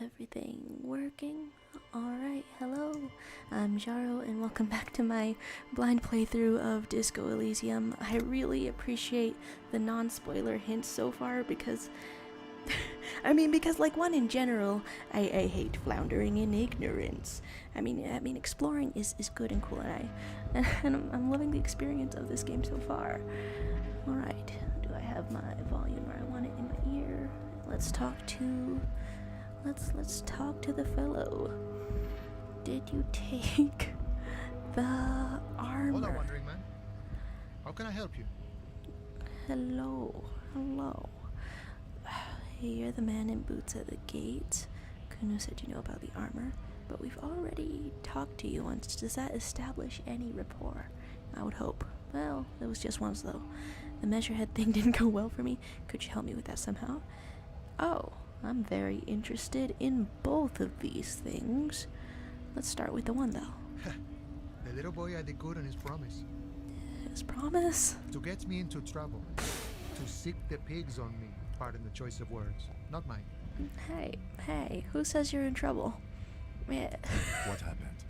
Everything working? Alright, hello. I'm Jaro and welcome back to my blind playthrough of Disco Elysium. I really appreciate the non-spoiler hints so far because because like one in general, I hate floundering in ignorance. I mean exploring is good and cool and I'm loving the experience of this game so far. Alright, do I have my volume where I want it in my ear? Let's talk to the fellow. Did you take the armor? Hola, wandering man. How can I help you? Hello. Hey, you're the man in boots at the gate. Kuno said you know about the armor, but we've already talked to you once. Does that establish any rapport? I would hope. Well, it was just once though. The measurehead thing didn't go well for me. Could you help me with that somehow? Oh, I'm very interested in both of these things. Let's start with the one though. The little boy had the good on his promise. His promise? To get me into trouble. To sick the pigs on me. Pardon the choice of words. Not mine. Hey, who says you're in trouble? Yeah. What happened?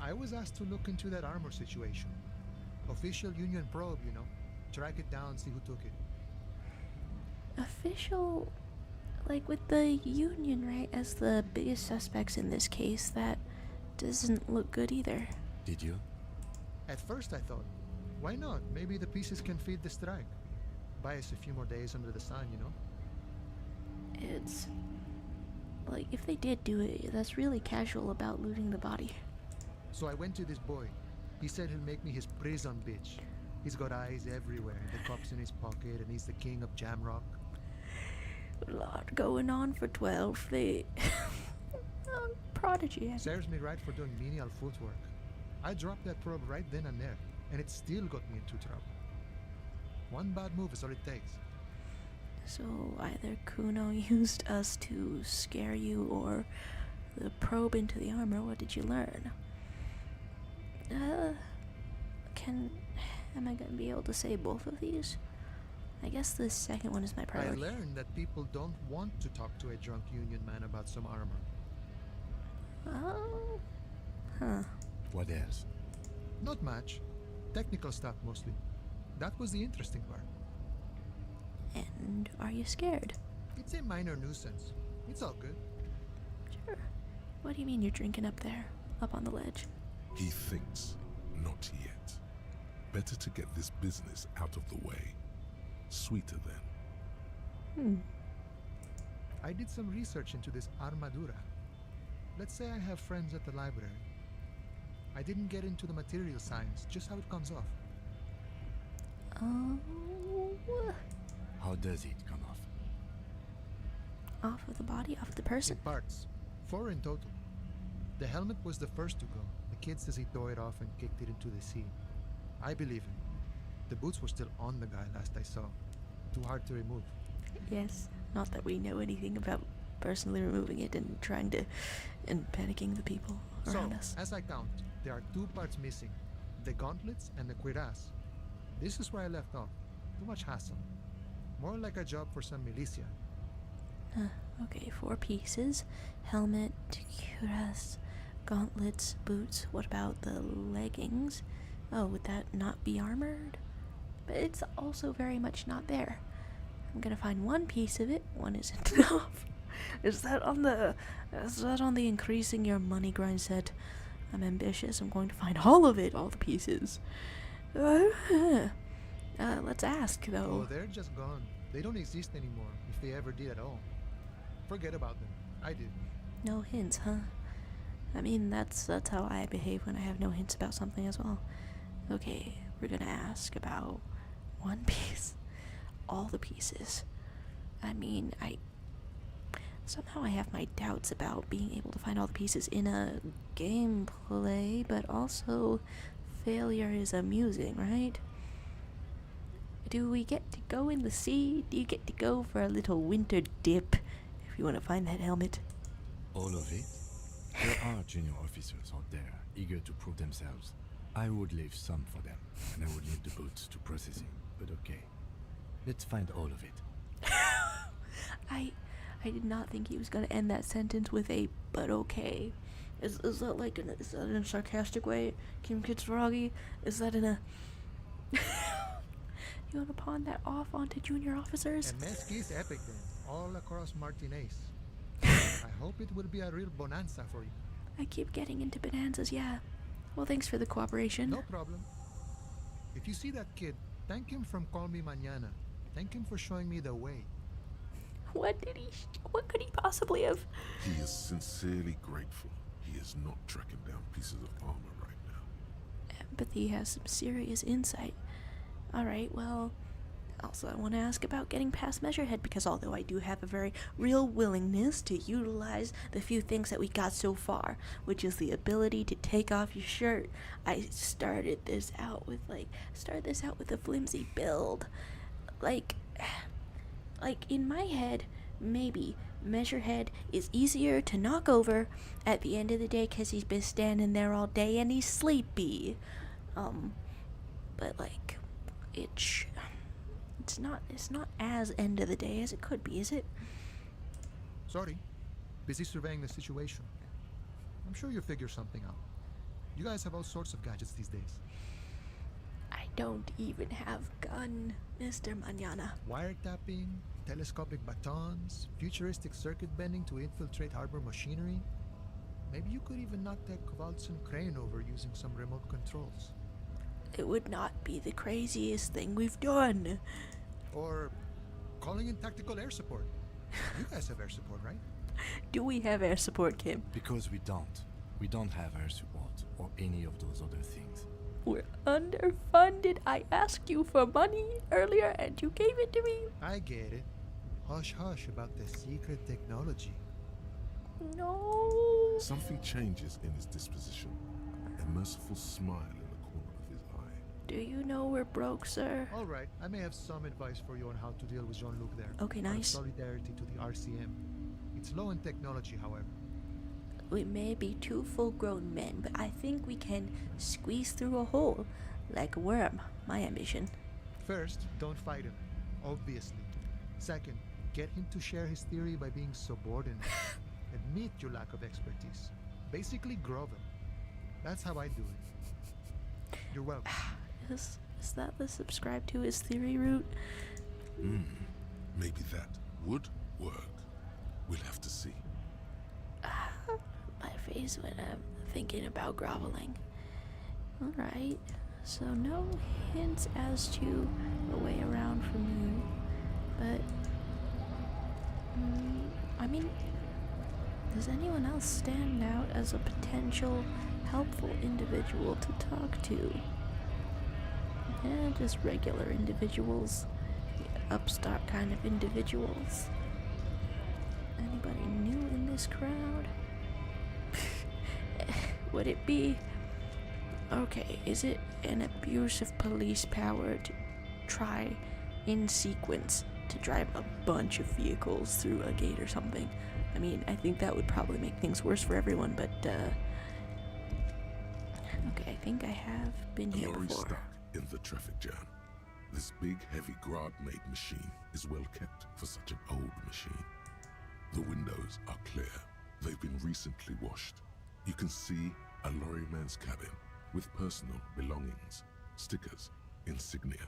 I was asked to look into that armor situation. Official union probe, you know. Track it down, see who took it. Official, like with the union, right, as the biggest suspects in this case, that doesn't look good either. Did you? At first I thought, why not? Maybe the pieces can feed the strike. Buy us a few more days under the sun, you know? It's like, if they did do it, that's really casual about looting the body. So I went to this boy. He said he'll make me his prison bitch. He's got eyes everywhere, the cop's in his pocket, and he's the king of Jamrock. A lot going on for 12 feet. Prodigy. Serves me right for doing menial footwork. I dropped that probe right then and there, and it still got me into trouble. One bad move is all it takes. So either Kuno used us to scare you, or the probe into the armor. What did you learn? Am I gonna be able to say both of these? I guess the second one is my priority. I learned that people don't want to talk to a drunk union man about some armor. Oh. Huh. What else? Not much. Technical stuff mostly. That was the interesting part. And are you scared? It's a minor nuisance. It's all good. Sure. What do you mean you're drinking up there? Up on the ledge? He thinks, not yet. Better to get this business out of the way. Sweeter then. I did some research into this armadura. Let's say I have friends at the library. I didn't get into the material science, just how it comes off. Oh. How does it come off? Off of the body, off of the person? In parts. 4 in total. The helmet was the first to go. The kid says he tore it off and kicked it into the sea. I believe him. The boots were still on the guy last I saw. Too hard to remove. Yes. Not that we know anything about personally removing it and panicking the people around us. As I count, there are 2 parts missing. The gauntlets and the cuirass. This is where I left off. Too much hassle. More like a job for some militia. Okay, 4 pieces. Helmet, cuirass, gauntlets, boots. What about the leggings? Oh, would that not be armored? But it's also very much not there. I'm gonna find 1 piece of it. 1 isn't enough. Is that on the increasing your money grind set? I'm ambitious. I'm going to find all of it, all the pieces. Let's ask though. Oh, they're just gone. They don't exist anymore, if they ever did at all. Forget about them. I did. No hints, huh? I mean, that's how I behave when I have no hints about something as well. Okay, we're gonna ask about 1 piece. All the pieces. I mean, somehow I have my doubts about being able to find all the pieces in a gameplay, but also failure is amusing, right? Do we get to go in the sea? Do you get to go for a little winter dip if you want to find that helmet? All of it? There are junior officers out there eager to prove themselves. I would leave some for them, and I would leave the boots to processing, but okay. Let's find all of it. I did not think he was gonna end that sentence with a "but okay." Is that like is that in a sarcastic way, Kim Kitsuragi? Is that in a you wanna pawn that off onto junior officers? And Mesqui's epic then, all across Martinez. I hope it will be a real bonanza for you. I keep getting into bonanzas, yeah. Well, thanks for the cooperation. No problem. If you see that kid, thank him from Call Me Mañana. Thank him for showing me the way. What could he possibly have? He is sincerely grateful. He is not tracking down pieces of armor right now. Empathy has some serious insight. Alright, well, also I want to ask about getting past Measurehead, because although I do have a very real willingness to utilize the few things that we got so far, which is the ability to take off your shirt, I started this out with a flimsy build. Like in my head, maybe Measurehead is easier to knock over at the end of the day because he's been standing there all day and he's sleepy. But like, it's not as end of the day as it could be, is it? Sorry. Busy surveying the situation. I'm sure you'll figure something out. You guys have all sorts of gadgets these days. I don't even have gun, Mr. Mañana. Wiretapping, telescopic batons, futuristic circuit bending to infiltrate harbor machinery. Maybe you could even knock that Kowalson crane over using some remote controls. It would not be the craziest thing we've done. Or calling in tactical air support. You guys have air support, right? Do we have air support, Kim? Because we don't. We don't have air support or any of those other things. We're underfunded. I asked you for money earlier and you gave it to me. I get it. Hush hush about the secret technology. No. Something changes in his disposition. A merciful smile in the corner of his eye. Do you know we're broke, sir? All right, I may have some advice for you on how to deal with Jean-Luc there. Okay, Out of nice. solidarity to the RCM. It's low in technology, however. We may be two full-grown men, but I think we can squeeze through a hole like a worm. My ambition. First, don't fight him, obviously. Second, get him to share his theory by being subordinate. Admit your lack of expertise. Basically, grovel. That's how I do it. You're welcome. Is that the subscribe to his theory route? Maybe that would work. We'll have to see. My face when I'm thinking about groveling. Alright, so no hints as to a way around from you, but I mean, does anyone else stand out as a potential helpful individual to talk to? Yeah, just regular individuals, upstart kind of individuals. Anybody new in this crowd? Would it be... Okay, is it an abuse of police power to try in sequence to drive a bunch of vehicles through a gate or something? I mean, I think that would probably make things worse for everyone, but okay, I think I have been here Lorry before. stuck in the traffic jam. This big, heavy Grad-made machine is well kept for such an old machine. The windows are clear. They've been recently washed. You can see a lorryman's cabin with personal belongings, stickers, insignia.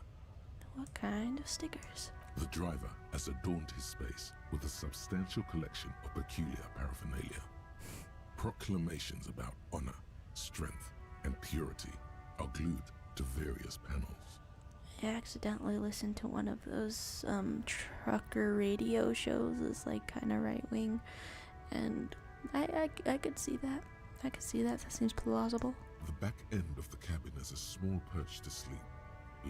What kind of stickers? The driver has adorned his space with a substantial collection of peculiar paraphernalia. Proclamations about honor, strength, and purity are glued to various panels. I accidentally listened to one of those trucker radio shows that's like kind of right wing, and I could see that. I could see that. That seems plausible. The back end of the cabin has a small perch to sleep,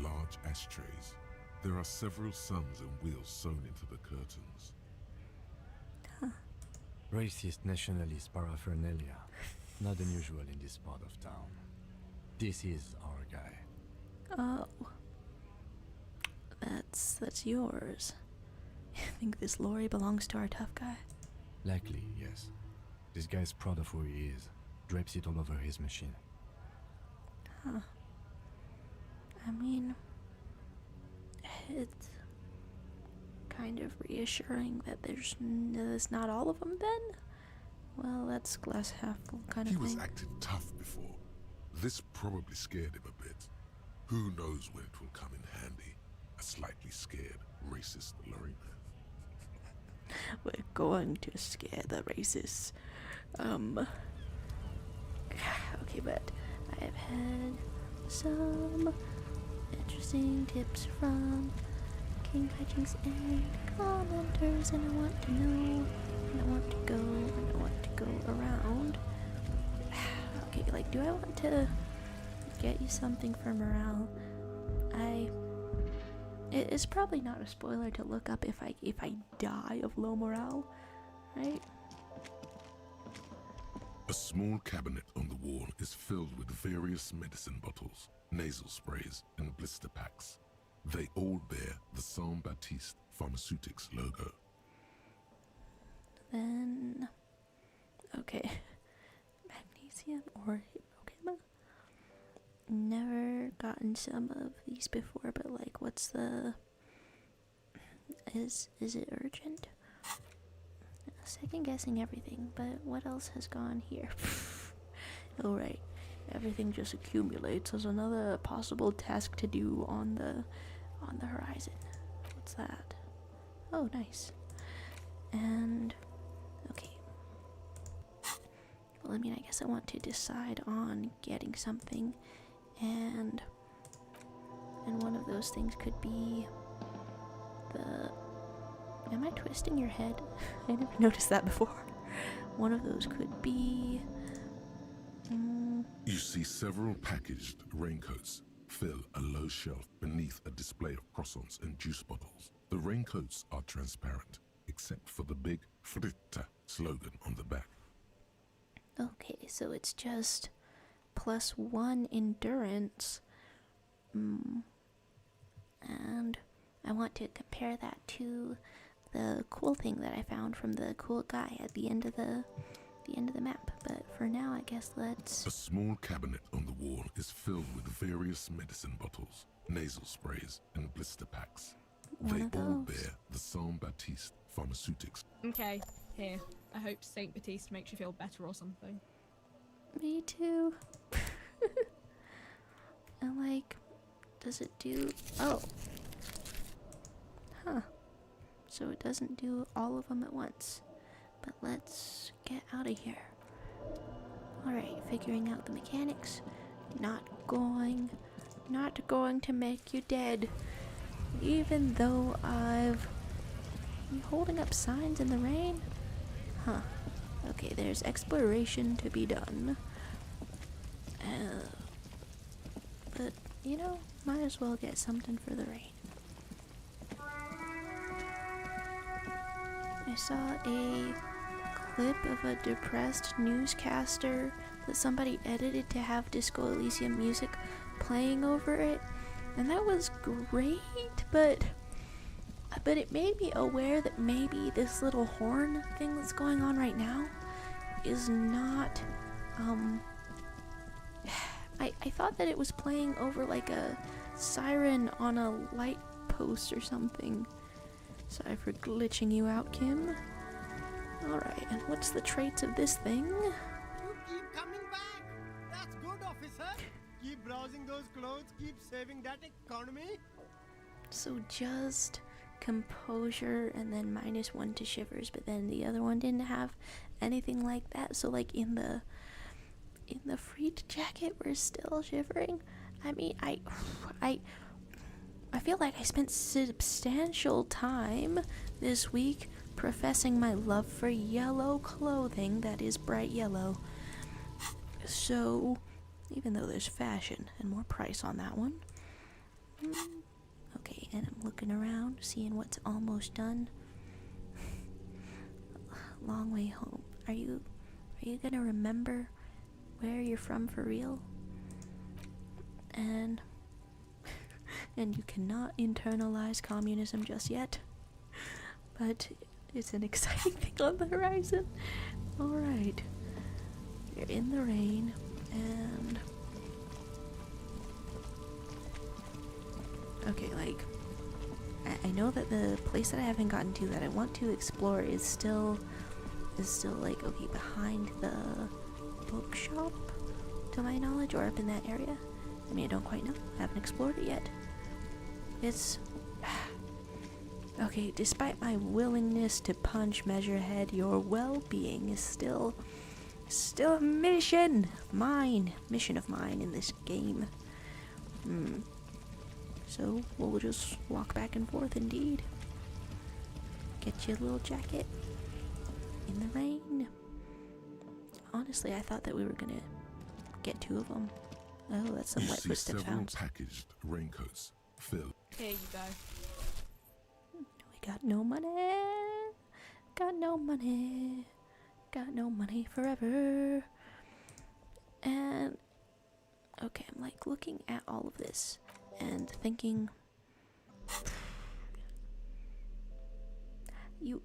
large ashtrays. There are several suns and wheels sewn into the curtains. Racist nationalist paraphernalia. Not unusual in this part of town. This is our guy. Oh. That's yours. I think this lorry belongs to our tough guy. Likely, yes. This guy's proud of who he is. Drapes it all over his machine. Huh. I mean, it's kind of reassuring that there's not all of them then? Well, that's glass half full kind of He was thing. acting tough before. This probably scared him a bit. Who knows when it will come in handy? A slightly scared, racist Lorena. We're going to scare the racists. Okay, but I have had some interesting tips from King Hijinks and commenters, and I want to know, and I want to go, and I want to go around. Okay, like, do I want to get you something for morale? It's probably not a spoiler to look up if I die of low morale, right? A small cabinet on the wall is filled with various medicine bottles, nasal sprays, and blister packs. They all bear the Saint Baptiste Pharmaceutics logo. Then, okay, magnesium or hypnogamma. Never gotten some of these before, but like, what's the? Is it urgent? Second guessing everything, but what else has gone here? Oh right, everything just accumulates as another possible task to do on the horizon. What's that? Oh, nice. And okay. Well, I mean, I guess I want to decide on getting something, and one of those things could be the. Am I twisting your head? I never noticed that before. One of those could be. You see several packaged raincoats fill a low shelf beneath a display of croissants and juice bottles. The raincoats are transparent, except for the big Fritta slogan on the back. Okay, so it's just +1 endurance. And I want to compare that to the cool thing that I found from the cool guy at the end of the map. But for now, I guess let's. A small cabinet on the wall is filled with various medicine bottles, nasal sprays, and blister packs. One They of all those. bear the Saint Baptiste Pharmaceutics. Okay, here. I hope Saint Baptiste makes you feel better or something. Me too. And like, does it do? Oh. Huh. So it doesn't do all of them at once. But let's get out of here. Alright, figuring out the mechanics. Not going to make you dead. Even though I've been holding up signs in the rain? Huh. Okay, there's exploration to be done. But, you know, might as well get something for the rain. I saw a clip of a depressed newscaster that somebody edited to have Disco Elysium music playing over it, and that was great, but it made me aware that maybe this little horn thing that's going on right now is not, I thought that it was playing over like a siren on a light post or something. Sorry for glitching you out, Kim. Alright, and what's the traits of this thing? You keep coming back. That's good, officer. Keep browsing those clothes. Keep saving that economy. So just composure and then -1 to shivers, but then the other one didn't have anything like that. So like in the freed jacket, we're still shivering. I mean, I feel like I spent substantial time this week professing my love for yellow clothing that is bright yellow. So, even though there's fashion and more price on that one. Okay, and I'm looking around, seeing what's almost done. Long way home. Are you gonna remember where you're from for real? And you cannot internalize communism just yet, but it's an exciting thing on the horizon. Alright, you're in the rain, and okay, like, I know that the place that I haven't gotten to that I want to explore is still like, okay, behind the bookshop, to my knowledge, or up in that area. I mean, I don't quite know. I haven't explored it yet. It's... Okay, despite my willingness to punch Measurehead, your well-being is still a mission of mine in this game. So we'll just walk back and forth, indeed. Get you a little jacket in the rain. Honestly, I thought that we were gonna get 2 of them. Oh, that's some You wet see footstep several sounds. packaged raincoats. Fill. Here you go. We got no money. Got no money. Got no money forever. And okay, I'm like looking at all of this and thinking, you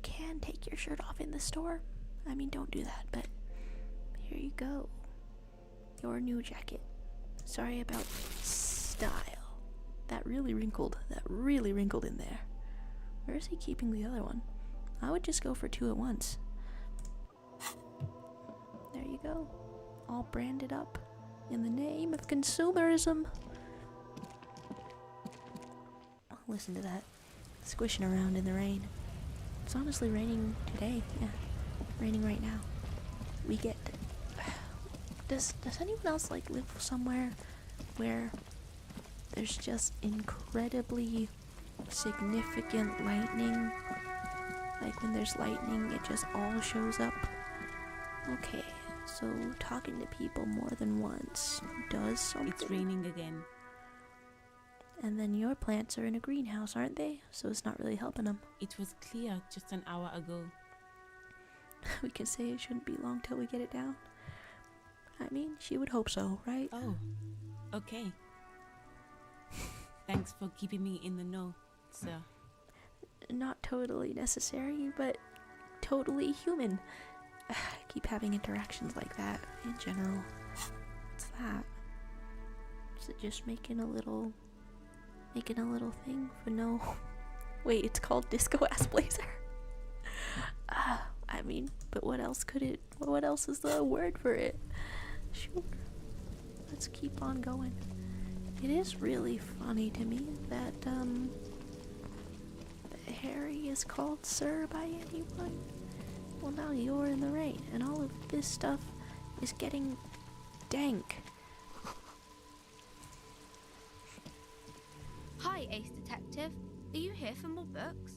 can take your shirt off in the store. I mean, don't do that, but here you go. Your new jacket. Sorry about style. That really wrinkled in there. Where is he keeping the other one? I would just go for 2 at once. There you go. All branded up in the name of consumerism. Oh, listen to that. Squishing around in the rain. It's honestly raining today. Yeah. Raining right now. We get... Does anyone else like live somewhere where there's just incredibly significant lightning? Like when there's lightning, it just all shows up. Okay, so talking to people more than once does something. It's raining again. And then your plants are in a greenhouse, aren't they? So it's not really helping them. It was clear just an hour ago. We can say it shouldn't be long till we get it down. I mean, she would hope so, right? Oh, okay. Thanks for keeping me in the know, sir. Not totally necessary, but totally human. I keep having interactions like that in general. What's that? Is it just making a little thing for no... Wait, it's called Disco Blazer. I mean, but what else is the word for it? Sure. Let's keep on going. It is really funny to me that Harry is called Sir by anyone. Well, now you're in the rain, and all of this stuff is getting dank. Hi, Ace Detective. Are you here for more books?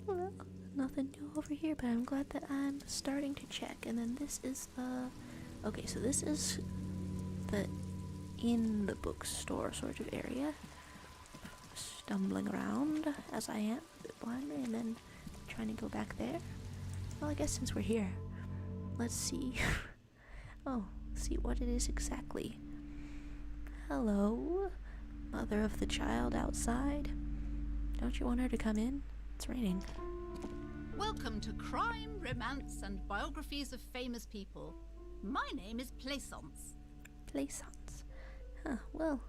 Well, nothing new over here, but I'm glad that I'm starting to check. And then this is the... Okay, so this is the in the bookstore sort of area. Stumbling around, as I am, a bit blindly, and then trying to go back there. Well, I guess since we're here, let's see. Oh, see what it is exactly. Hello, mother of the child outside. Don't you want her to come in? It's raining. Welcome to Crime, Romance, and Biographies of Famous People. My name is Plaisance. Plaisance. Huh, well,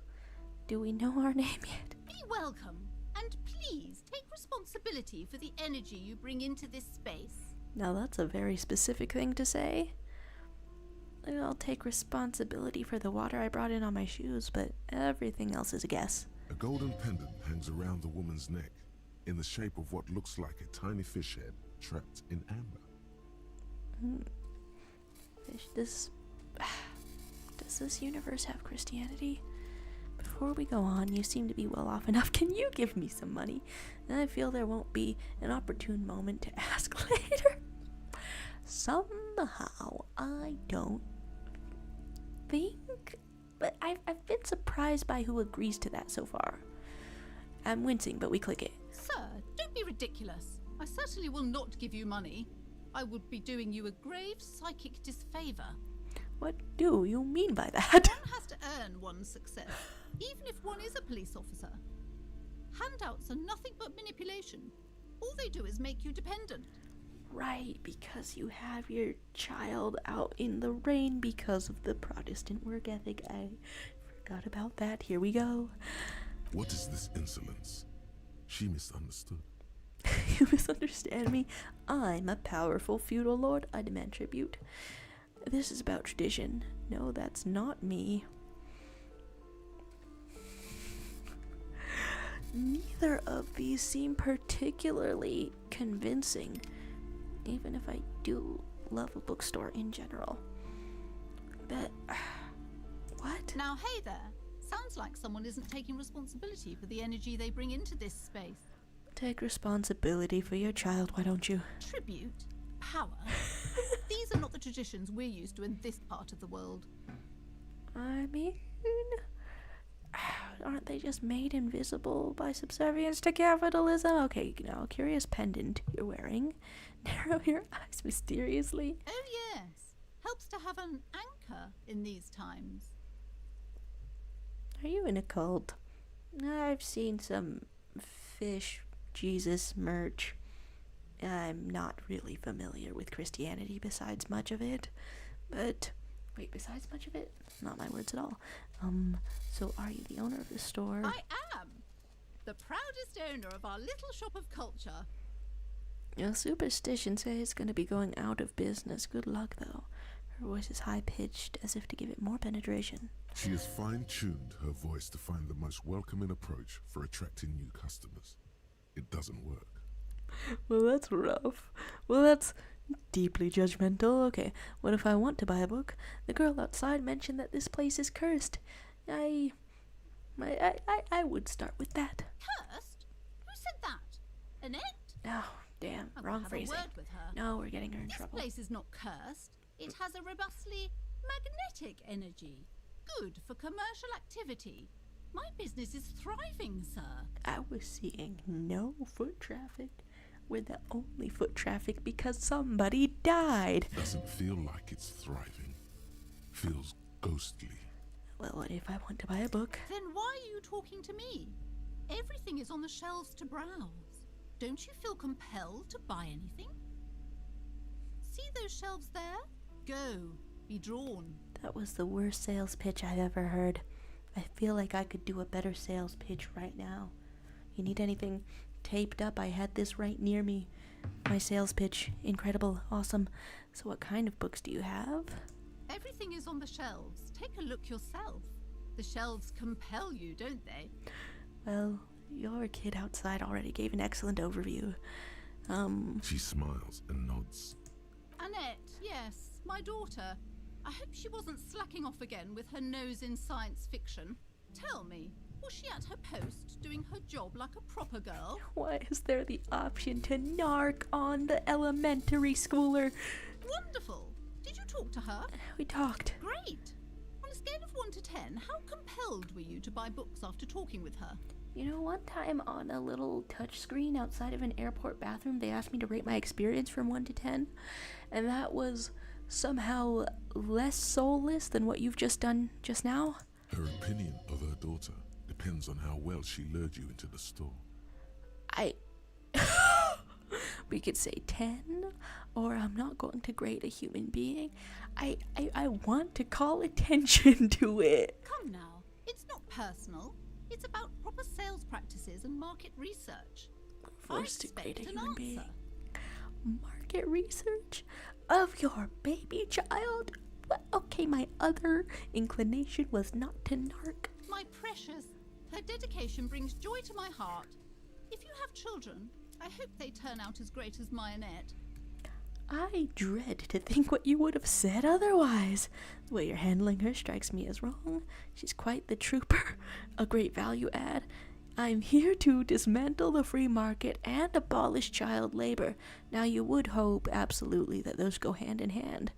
do we know our name yet? Be welcome, and please take responsibility for the energy you bring into this space. Now that's a very specific thing to say. I'll take responsibility for the water I brought in on my shoes, but everything else is a guess. A golden pendant hangs around the woman's neck in the shape of what looks like a tiny fish head trapped in amber. Does this universe have Christianity? Before we go on, you seem to be well off enough. Can you give me some money? And I feel there won't be an opportune moment to ask later. Somehow, I don't think... But I've been surprised by who agrees to that so far. I'm wincing, but we click it. Sir, don't be ridiculous. I certainly will not give you money. I would be doing you a grave psychic disfavor. What do you mean by that? One has to earn one's success, even if one is a police officer. Handouts are nothing but manipulation. All they do is make you dependent. Right, because you have your child out in the rain because of the Protestant work ethic. I Forgot about that. Here we go. What is this insolence? She misunderstood. You misunderstand me. I'm a powerful feudal lord. I demand tribute. This is about tradition. No, that's not me. Neither of these seem particularly convincing, even if I do love a bookstore in general. But, what? Now, hey there. Sounds like someone isn't taking responsibility for the energy they bring into this space. Take responsibility for your child, why don't you? Tribute? Power? These are not the traditions we're used to in this part of the world. I mean, aren't they just made invisible by subservience to capitalism? Okay, now, curious pendant you're wearing. Narrow your eyes mysteriously. Oh yes, helps to have an anchor in these times. Are you in a cult? I've seen some fish Jesus merch. I'm not really familiar with Christianity besides much of it. But, wait, besides much of it? Not my words at all. So are you the owner of this store? I am! The proudest owner of our little shop of culture. Well, superstition says it's going to be going out of business. Good luck, though. Her voice is high-pitched, as if to give it more penetration. She has fine-tuned her voice to find the most welcoming approach for attracting new customers. It doesn't work. Well, that's rough. Well, that's deeply judgmental. Okay, what if I want to buy a book? The girl outside mentioned that this place is cursed. I would start with that. Cursed? Who said that? Annette? Oh, damn, I will wrong have phrasing. a word with her. No, we're getting her in This trouble. place is not cursed. It has a robustly magnetic energy. Good for commercial activity. My business is thriving, sir. I was seeing no foot traffic. We're the only foot traffic because somebody died. Doesn't feel like it's thriving. Feels ghostly. Well, what if I want to buy a book? Then why are you talking to me? Everything is on the shelves to browse. Don't you feel compelled to buy anything? See those shelves there? Go. Be drawn. That was the worst sales pitch I've ever heard. I feel like I could do a better sales pitch right now. You need anything taped up? I had this right near me. My sales pitch. Incredible. Awesome. So what kind of books do you have? Everything is on the shelves. Take a look yourself. The shelves compel you, don't they? Well, your kid outside already gave an excellent overview. She smiles and nods. Annette, yes, my daughter. I hope she wasn't slacking off again with her nose in science fiction. Tell me, was she at her post, doing her job like a proper girl? Why is there the option to narc on the elementary schooler? Wonderful! Did you talk to her? We talked. Great! On a scale of 1 to 10, how compelled were you to buy books after talking with her? You know, one time on a little touch screen outside of an airport bathroom, they asked me to rate my experience from 1 to 10, and that was somehow less soulless than what you've just done just now. Her opinion of her daughter depends on how well she lured you into the store. We could say 10, or I'm not going to grade a human being. I want to call attention to it. Come now, it's not personal. It's about proper sales practices and market research. Forced to grade a expect an human being. answer. Market research of your baby child? Well, okay, my other inclination was not to narc. My precious, her dedication brings joy to my heart. If you have children, I hope they turn out as great as my Annette. I dread to think what you would have said otherwise. The way you're handling her strikes me as wrong. She's quite the trooper, a great value add. I'm here to dismantle the free market and abolish child labor. Now, you would hope, absolutely, that those go hand in hand.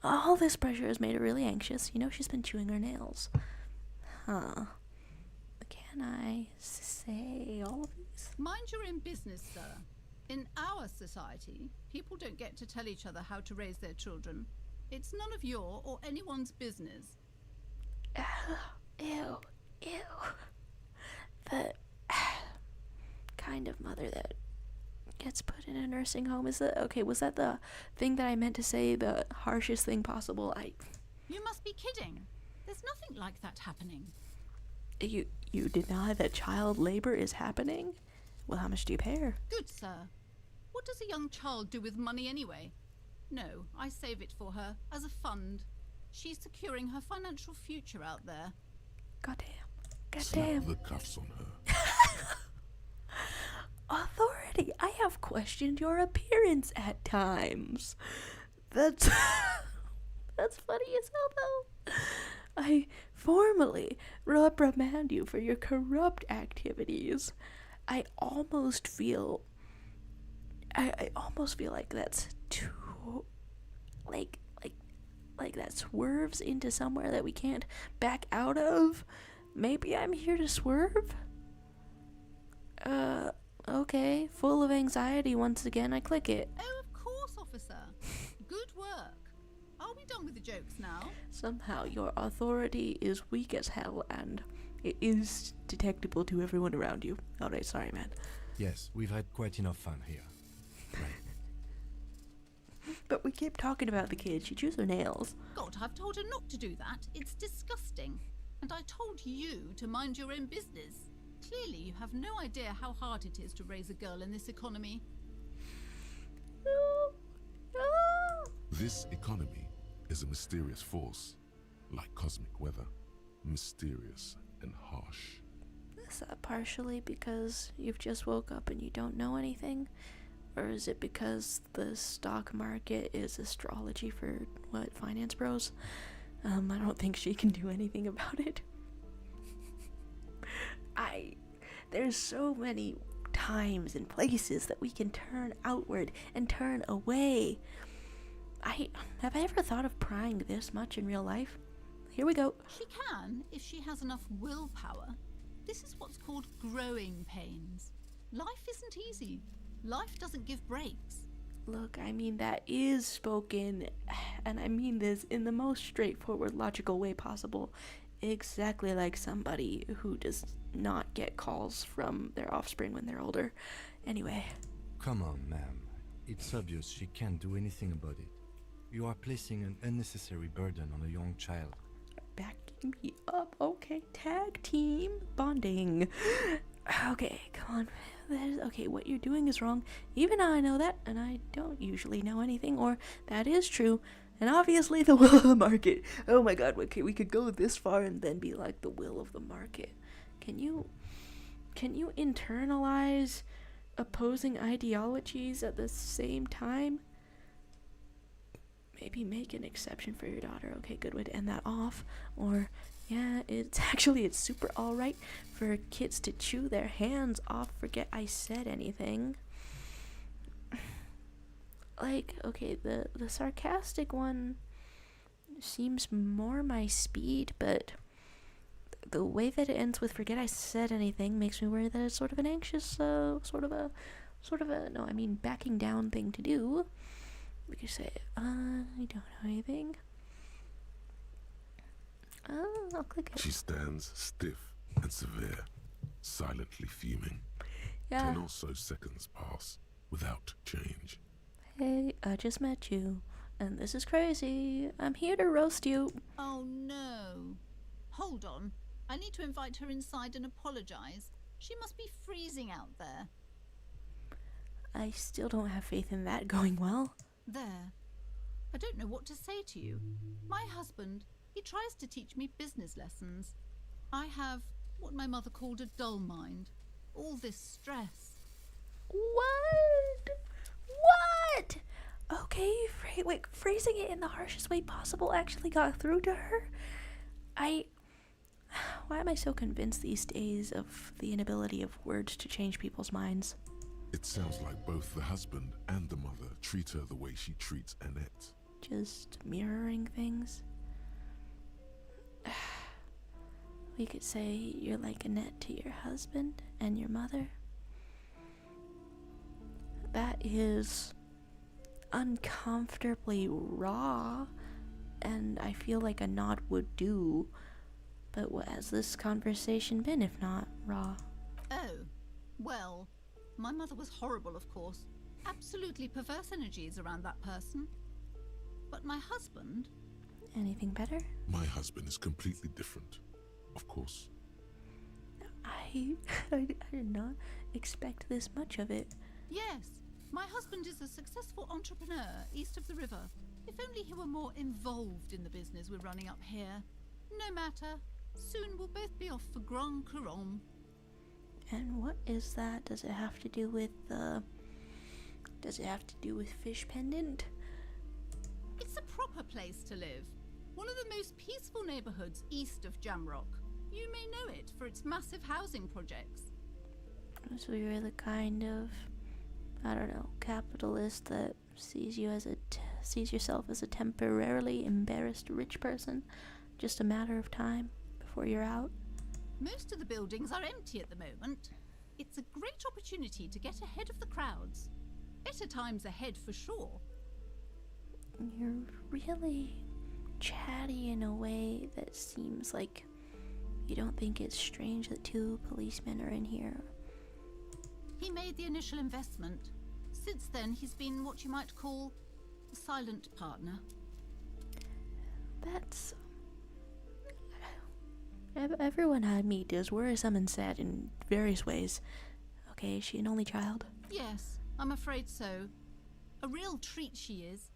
All this pressure has made her really anxious. You know, she's been chewing her nails. Huh. Can I say all of these? Mind your own business, sir. In our society, people don't get to tell each other how to raise their children. It's none of your or anyone's business. Ew. The kind of mother that gets put in a nursing home. Is that okay? Was that the thing that I meant to say? The harshest thing possible? You must be kidding. There's nothing like that happening. You deny that child labor is happening? Well, how much do you pay her? Good sir. What does a young child do with money anyway? No, I save it for her as a fund. She's securing her financial future out there. Goddamn. Slap the cuffs on her. Authority, I have questioned your appearance at times. That's that's funny as hell, though. I formally reprimand you for your corrupt activities. I almost feel like that's too, like that swerves into somewhere that we can't back out of. Maybe I'm here to swerve? Okay, full of anxiety once again, I click it. Oh, of course, officer. Good work. Are we done with the jokes now? Somehow your authority is weak as hell, and it is detectable to everyone around you. Alright, sorry, man. Yes, we've had quite enough fun here. Right. But we keep talking about the kid. She chews her nails. God, I've told her not to do that. It's disgusting. And I told you to mind your own business. Clearly, you have no idea how hard it is to raise a girl in this economy. This economy is a mysterious force, like cosmic weather, mysterious and harsh. Is that partially because you've just woke up and you don't know anything? Or is it because the stock market is astrology for, finance bros? I don't think she can do anything about it. There's so many times and places that we can turn outward and turn away. Have I ever thought of prying this much in real life? Here we go. She can, if she has enough willpower. This is what's called growing pains. Life isn't easy. Life doesn't give breaks. Look, I mean, that is spoken, and I mean this in the most straightforward, logical way possible. Exactly like somebody who does not get calls from their offspring when they're older. Anyway. Come on, ma'am. It's obvious she can't do anything about it. You are placing an unnecessary burden on a young child. Backing me up. Okay, tag team bonding. Okay, come on. Okay, what you're doing is wrong. Even I know that, and I don't usually know anything, or that is true. And obviously the will of the market. Oh my god, okay, we could go this far and then be like the will of the market. Can you internalize opposing ideologies at the same time? Maybe make an exception for your daughter. Okay, good way to end that off. Or, yeah, it's super alright for kids to chew their hands off. Forget I said anything. Like, okay, the sarcastic one seems more my speed, but the way that it ends with "forget I said anything" makes me worry that it's sort of an anxious, backing down thing to do. We could say, I don't know anything. I'll click it. She stands stiff and severe, silently fuming. Yeah. 10 or so seconds pass without change. Hey, I just met you, and this is crazy. I'm here to roast you. Oh no. Hold on. I need to invite her inside and apologize. She must be freezing out there. I still don't have faith in that going well. There. I don't know what to say to you. My husband, he tries to teach me business lessons. I have what my mother called a dull mind. All this stress. What? Okay, phrasing it in the harshest way possible actually got through to her. Why am I so convinced these days of the inability of words to change people's minds? It sounds like both the husband and the mother treat her the way she treats Annette. Just mirroring things. We could say you're like Annette to your husband and your mother. That is uncomfortably raw, and I feel like a nod would do. But what has this conversation been if not raw? Oh, well, my mother was horrible, of course. Absolutely perverse energies around that person. But my husband... Anything better? My husband is completely different, of course. I did not expect this much of it. Yes, my husband is a successful entrepreneur east of the river. If only he were more involved in the business we're running up here. No matter. Soon we'll both be off for Grand Couronne. And what is that? Does it have to do with Fish Pendant? It's a proper place to live. One of the most peaceful neighborhoods east of Jamrock. You may know it for its massive housing projects. So you're the kind of, I don't know, capitalist that sees yourself as a temporarily embarrassed rich person, just a matter of time before you're out. Most of the buildings are empty at the moment. It's a great opportunity to get ahead of the crowds. Better times ahead for sure. You're really chatty in a way that seems like you don't think it's strange that 2 policemen are in here. He made the initial investment. Since then, he's been what you might call a silent partner. That's... Everyone I meet is worrisome and sad in various ways. Okay, is she an only child? Yes, I'm afraid so. A real treat she is.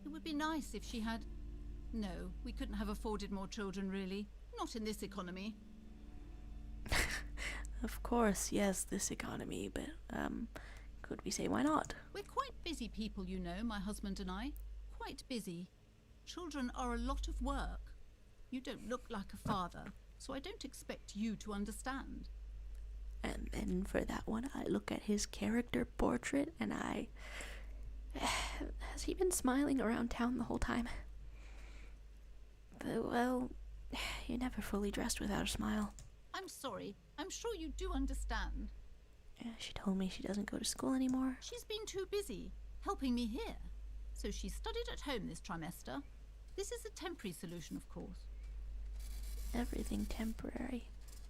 It would be nice if she had... No, we couldn't have afforded more children, really. Not in this economy. Of course, yes, this economy, but, could we say why not? We're quite busy people, you know, my husband and I. Quite busy. Children are a lot of work. You don't look like a father, so I don't expect you to understand. And then for that one, I look at his character portrait and I... Has he been smiling around town the whole time? Well, you're never fully dressed without a smile. I'm sorry. I'm sure you do understand. She told me she doesn't go to school anymore. She's been too busy helping me here. So she studied at home this trimester. This is a temporary solution, of course. Everything temporary.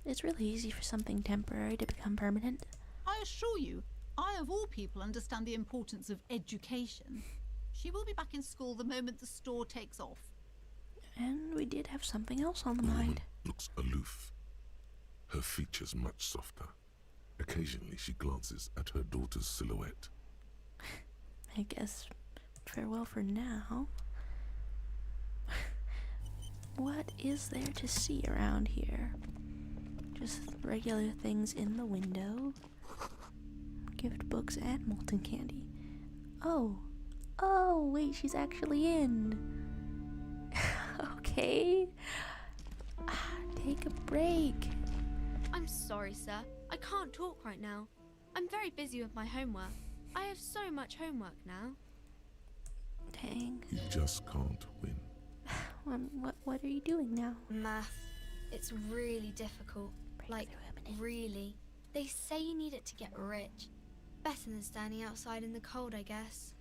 It's really easy for something temporary to become permanent. I assure you, I of all people understand the importance of education. She will be back in school the moment the store takes off. And we did have something else on the The woman mind. looks aloof. Her features much softer. Occasionally she glances at her daughter's silhouette. I guess farewell for now. What is there to see around here? Just regular things in the window. Gift books and molten candy. Oh, wait, she's actually in. Okay. Take a break. I'm sorry, sir. I can't talk right now. I'm very busy with my homework. I have so much homework now. Dang. You just can't win. What are you doing now? Math. It's really difficult. Like, really. They say you need it to get rich. Better than standing outside in the cold, I guess.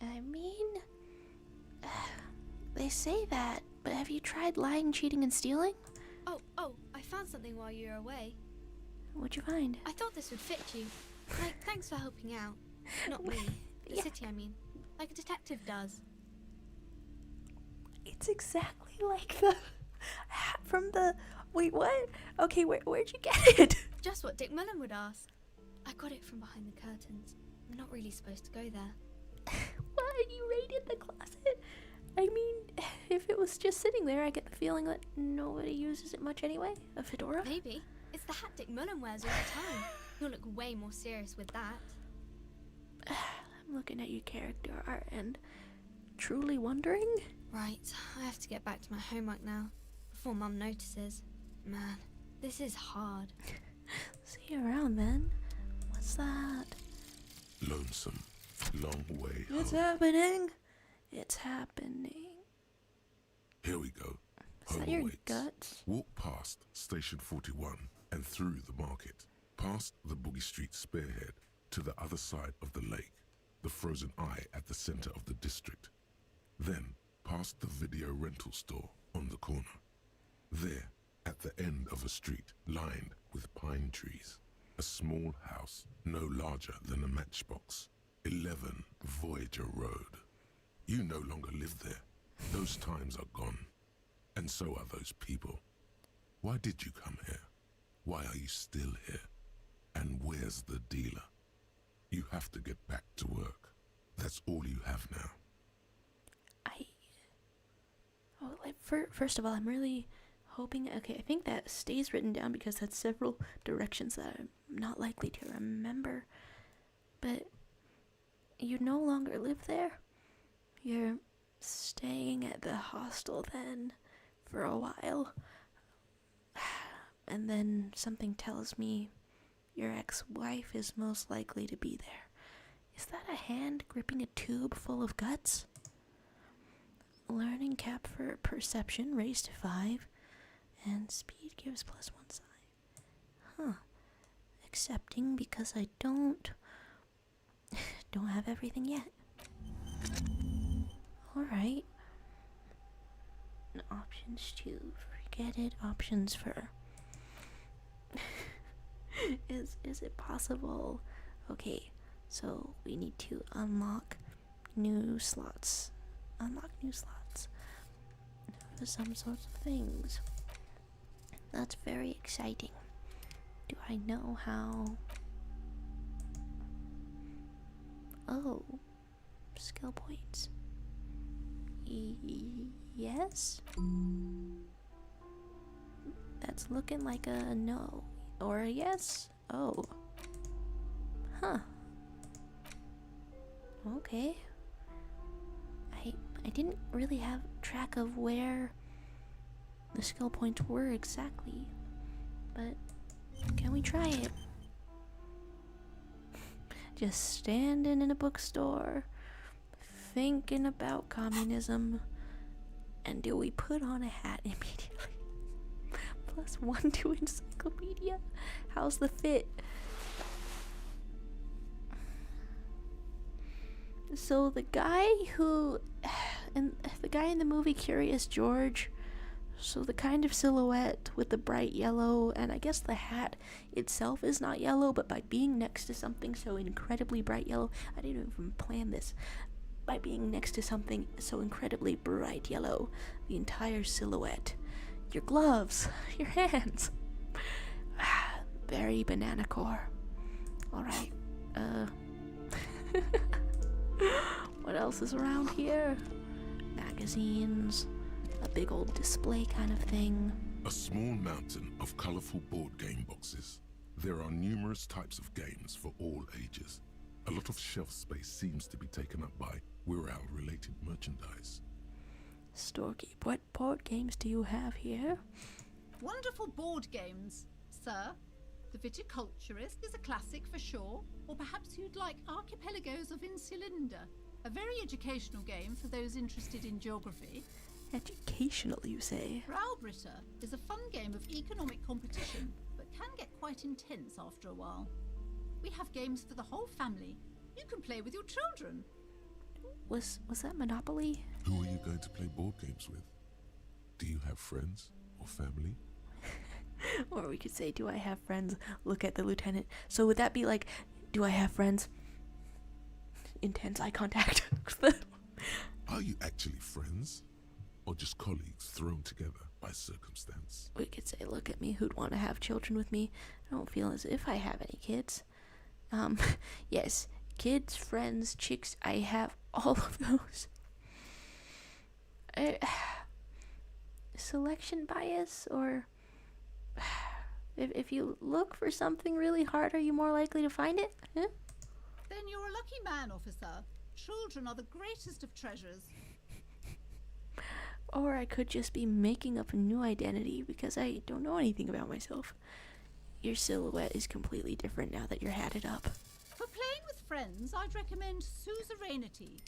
I mean, they say that, but have you tried lying, cheating, and stealing? Oh, I found something while you were away. What'd you find? I thought this would fit you. Like, thanks for helping out. Not me, the Yeah. city, I mean. Like a detective does. It's exactly like the hat from the... Wait, what? Okay, where'd you get it? Just what Dick Mullen would ask. I got it from behind the curtains. I'm not really supposed to go there. What? You raided the closet? I mean, if it was just sitting there, I get the feeling that nobody uses it much anyway. A fedora? Maybe. It's the hat Dick Mullen wears all the time. He'll look way more serious with that. I'm looking at your character art and truly wondering. Right, I have to get back to my homework now, before Mum notices. Man, this is hard. See you around then. What's that? Lonesome. Long way It's home. happening. It's happening. Here we go. Is that Home your awaits. guts? Walk past Station 41 and through the market, past the Boogie Street spearhead to the other side of the lake, the frozen eye at the center of the district. Then past the video rental store on the corner. There, at the end of a street lined with pine trees, a small house no larger than a matchbox, 11 Voyager Road. You no longer live there. Those times are gone. And so are those people. Why did you come here? Why are you still here? And where's the dealer? You have to get back to work. That's all you have now. First of all, I'm really hoping... Okay, I think that stays written down because that's several directions that I'm not likely to remember. But you no longer live there? You're staying at the hostel then for a while. And then something tells me your ex-wife is most likely to be there. Is that a hand gripping a tube full of guts? Learning cap for perception raised to 5. And speed gives +1 side. Huh. Accepting because I don't have everything yet. Alright. Options to forget it. Options for... Is it possible? Okay, so we need to unlock new slots. Unlock new slots for some sorts of things. That's very exciting. Do I know how? Oh, skill points. Yes? That's looking like a no. Or a yes? Oh. Huh. Okay. I didn't really have track of where the skill points were exactly. But can we try it? Just standing in a bookstore, thinking about communism, and do we put on a hat immediately? +1 to encyclopedia. How's the fit? So the guy who, and the guy in the movie Curious George, so the kind of silhouette with the bright yellow, and I guess the hat itself is not yellow, but by being next to something so incredibly bright yellow, I didn't even plan this, by being next to something so incredibly bright yellow, the entire silhouette, your gloves, your hands, very banana core. Alright, what else is around here? Magazines, a big old display kind of thing. A small mountain of colorful board game boxes. There are numerous types of games for all ages. A lot of shelf space seems to be taken up by Wirral-related merchandise. Storekeep, what board games do you have here? Wonderful board games, sir. The Viticulturist is a classic for sure, or perhaps you'd like Archipelagos of Insulinda, a very educational game for those interested in geography. Educational, you say? Raubritter is a fun game of economic competition, but can get quite intense after a while. We have games for the whole family. You can play with your children. Was that Monopoly? Who are you going to play board games with? Do you have friends or family? Or we could say, do I have friends? Look at the lieutenant. So would that be like, do I have friends? Intense eye contact. Are you actually friends? Or just colleagues thrown together by circumstance? We could say, look at me, who'd want to have children with me? I don't feel as if I have any kids. Yes, kids, friends, chicks, I have all of those. Selection bias, or if you look for something really hard, are you more likely to find it? Huh? Then you're a lucky man, officer. Children are the greatest of treasures. Or I could just be making up a new identity because I don't know anything about myself. Your silhouette is completely different now that you're hatted up. For playing with friends, I'd recommend Suzerainty.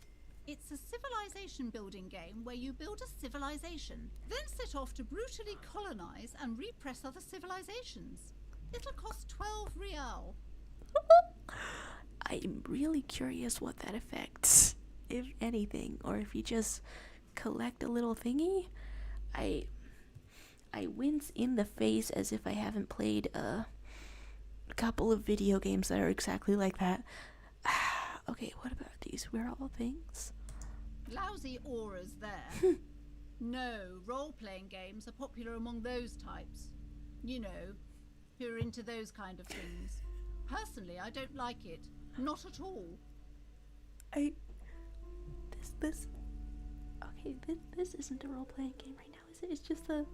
It's a civilization building game where you build a civilization, then set off to brutally colonize and repress other civilizations. It'll cost 12 real. I'm really curious what that affects, if anything, or if you just collect a little thingy. I wince in the face as if I haven't played a couple of video games that are exactly like that. Okay, what about these? We're all things. Lousy auras there. No, role-playing games are popular among those types. You know, who are into those kind of things. Personally, I don't like it. Not at all. This isn't a role-playing game right now, is it? It's just a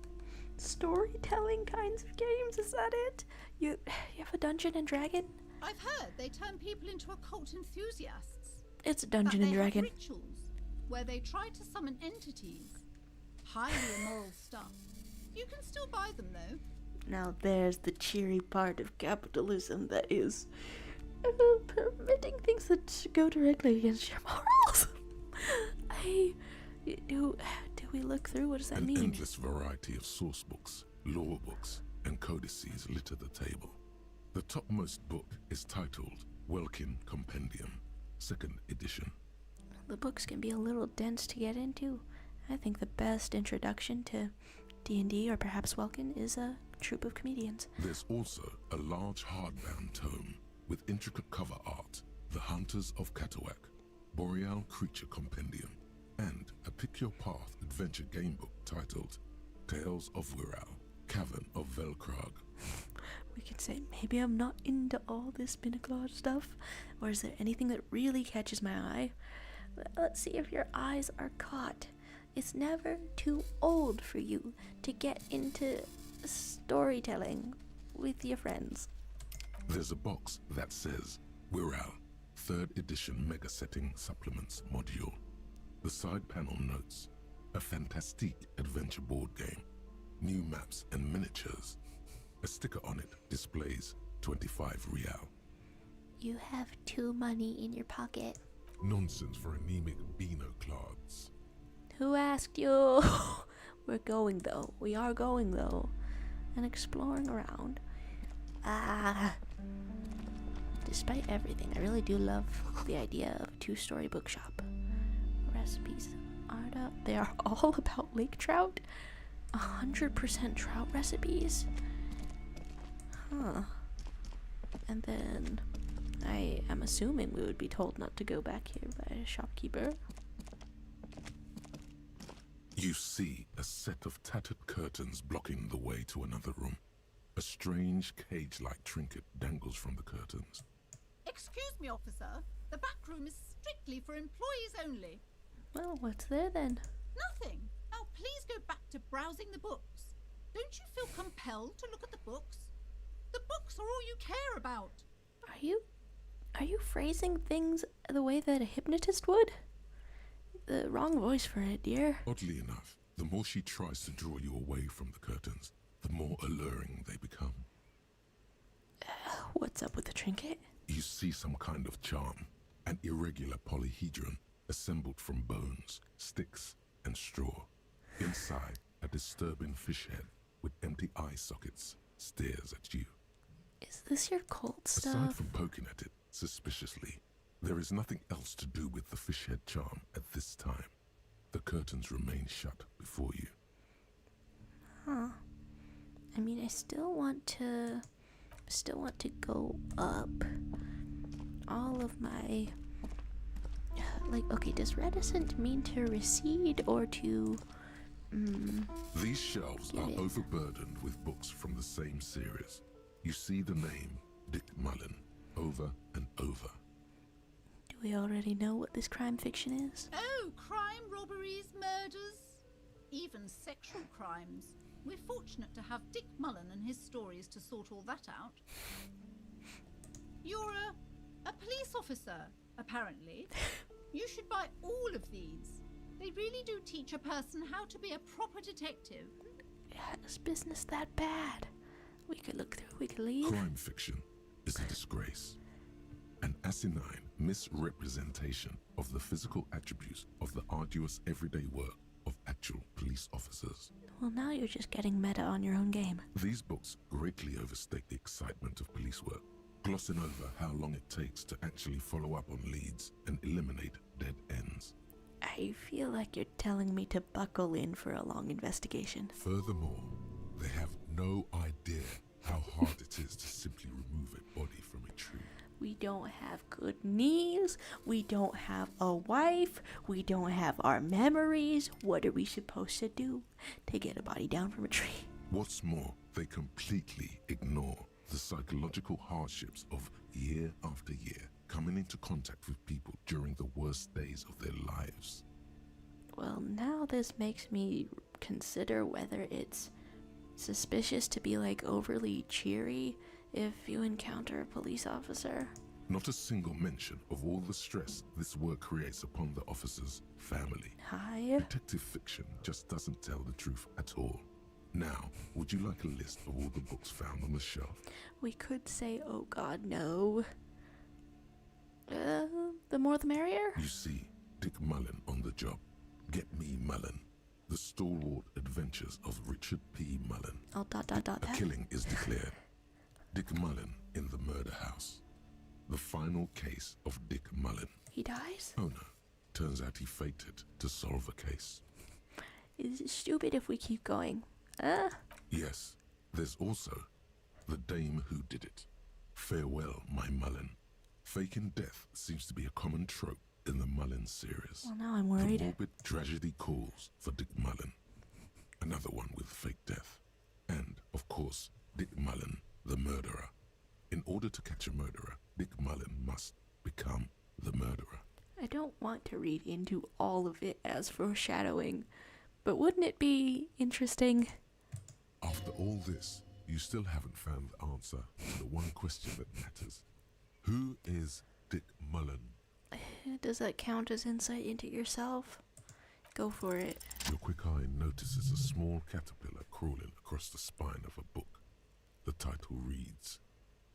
storytelling kinds of games, is that it? You have a Dungeon and Dragon? I've heard they turn people into occult enthusiasts. It's a Dungeon That and they have Dragon. rituals where they try to summon entities. Highly immoral stuff. You can still buy them though. Now there's the cheery part of capitalism that is permitting things that go directly against your morals. Do we look through? What does that An mean? endless variety of source books, law books, and codices litter the table. The topmost book is titled Welkin Compendium, 2nd edition. The books can be a little dense to get into. I think the best introduction to D&D, or perhaps Welkin, is a troupe of comedians. There's also a large hardbound tome with intricate cover art, The Hunters of Catawak, Boreal Creature Compendium, and a Pick Your Path adventure game book titled Tales of Wirral, Cavern of Velkrag. We could say, maybe I'm not into all this Pinnacle stuff, or is there anything that really catches my eye? Let's see if your eyes are caught. It's never too old for you to get into storytelling with your friends. There's a box that says Wirral, 3rd edition Mega Setting Supplements Module. The side panel notes, a fantastique adventure board game, new maps and miniatures. A sticker on it displays 25 real. You have too money in your pocket. Nonsense for anemic Beano clods. Who asked you? We're going though. We are going though. And exploring around. Despite everything, I really do love the idea of a 2-story bookshop. Recipes aren't up. They are all about lake trout. 100% trout recipes. Huh. And then I am assuming we would be told not to go back here by a shopkeeper. You see a set of tattered curtains blocking the way to another room. A strange cage-like trinket dangles from the curtains. Excuse me, officer. The back room is strictly for employees only. Well, what's there then? Nothing. Now please go back to browsing the books. Don't you feel compelled to look at the books? The books are all you care about. Are you phrasing things the way that a hypnotist would? The wrong voice for it, dear. Oddly enough, the more she tries to draw you away from the curtains, the more alluring they become. What's up with the trinket? You see some kind of charm, an irregular polyhedron assembled from bones, sticks, and straw. Inside, a disturbing fish head with empty eye sockets stares at you. Is this your cult Aside stuff? from poking at it suspiciously, there is nothing else to do with the fish head charm at this time. The curtains remain shut before you. Huh. I mean, I still want to go up. All of my, okay, does reticent mean to recede or to, These shelves Give are it. overburdened with books from the same series. You see the name Dick Mullen over and over. do we already know what this crime fiction is? Oh, crime, robberies, murders, even sexual crimes. We're fortunate to have Dick Mullen and his stories to sort all that out. You're a police officer, apparently. You should buy all of these. They really do teach a person how to be a proper detective. Is business that bad? We could look through, we could leave. Crime fiction is a disgrace. An asinine misrepresentation of the physical attributes of the arduous everyday work of actual police officers. Well, now you're just getting meta on your own game. These books greatly overstate the excitement of police work, glossing over how long it takes to actually follow up on leads and eliminate dead ends. I feel like you're telling me to buckle in for a long investigation. Furthermore, they have no idea how hard it is to simply remove a body from a tree. We don't have good knees. We don't have a wife. We don't have our memories. What are we supposed to do to get a body down from a tree? What's more, they completely ignore the psychological hardships of year after year coming into contact with people during the worst days of their lives. Well, now this makes me consider whether it's suspicious to be like overly cheery if you encounter a police officer. Not a single mention of all the stress this work creates upon the officer's family. Hi. Detective fiction just doesn't tell the truth at all. Now, would you like a list of all the books found on the shelf? We could say, oh god, no. The more the merrier? You see, Dick Mullen on the job. Get Me Mullen. The stalwart adventures of Richard P. Mullen. Oh, A killing is declared. Dick Mullen in the murder house. The final case of Dick Mullen. He dies? Oh no. Turns out he faked it to solve a case. Is it stupid if we keep going? Yes. There's also The Dame Who Did It. Farewell, My Mullen. Faking death seems to be a common trope in the Mullen series. Well, now I'm worried. The morbid tragedy calls for Dick Mullen. Another one with fake death. And, of course, Dick Mullen, the murderer. In order to catch a murderer, Dick Mullen must become the murderer. I don't want to read into all of it as foreshadowing, but wouldn't it be interesting? After all this, you still haven't found the answer to the one question that matters. Who is Dick Mullen? Does that count as insight into yourself? Go for it. Your quick eye notices a small caterpillar crawling across the spine of a book. The title reads,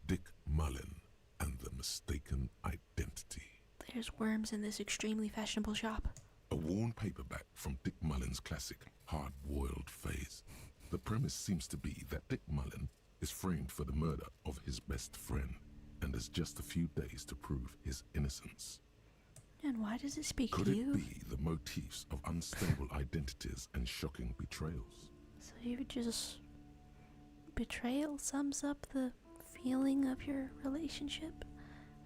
Dick Mullen and the Mistaken Identity. There's worms in this extremely fashionable shop. A worn paperback from Dick Mullen's classic hard-boiled phase. The premise seems to be that Dick Mullen is framed for the murder of his best friend and has just a few days to prove his innocence. And why does it speak Could to it you? be the motifs of unstable identities and shocking betrayals? So you just... betrayal sums up the feeling of your relationship?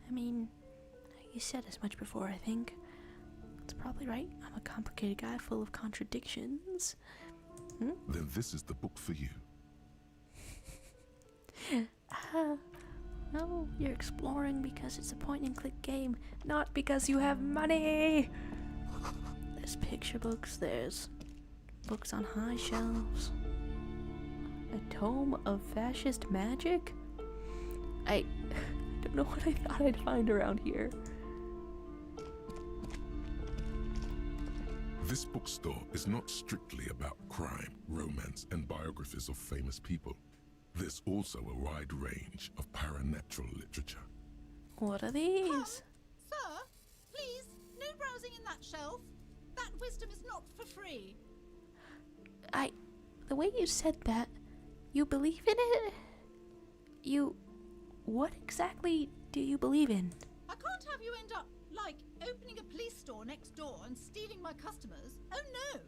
I mean, you said as much before, I think. That's probably right. I'm a complicated guy full of contradictions. Then this is the book for you. No, you're exploring because it's a point-and-click game, not because you have money! There's picture books, there's books on high shelves. A tome of fascist magic? I don't know what I thought I'd find around here. This bookstore is not strictly about crime, romance, and biographies of famous people. There's also a wide range of paranatural literature. What are these? Sir, please, no browsing in that shelf. That wisdom is not for free. The way you said that, you believe in it? What exactly do you believe in? I can't have you end up, like, opening a police store next door and stealing my customers. Oh no!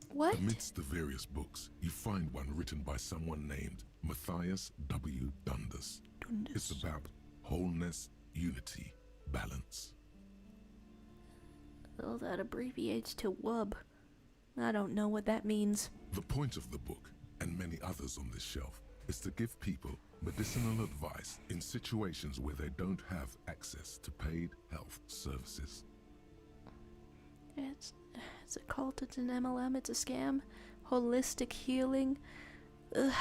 What? Amidst the various books, you find one written by someone named Matthias W. Dundas. It's about wholeness, unity, balance. Oh, that abbreviates to WUB. I don't know what that means. The point of the book, and many others on this shelf, is to give people medicinal advice in situations where they don't have access to paid health services. It's a cult, it's an MLM, it's a scam. Holistic healing. Ugh,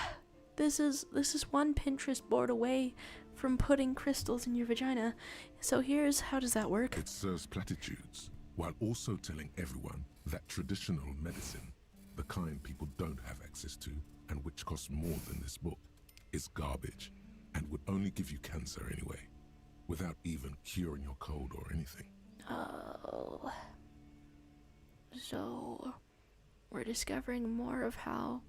this is one Pinterest board away from putting crystals in your vagina. So how does that work? It serves platitudes, while also telling everyone that traditional medicine, the kind people don't have access to, and which costs more than this book, is garbage, and would only give you cancer anyway, without even curing your cold or anything. Oh. So, we're discovering more of how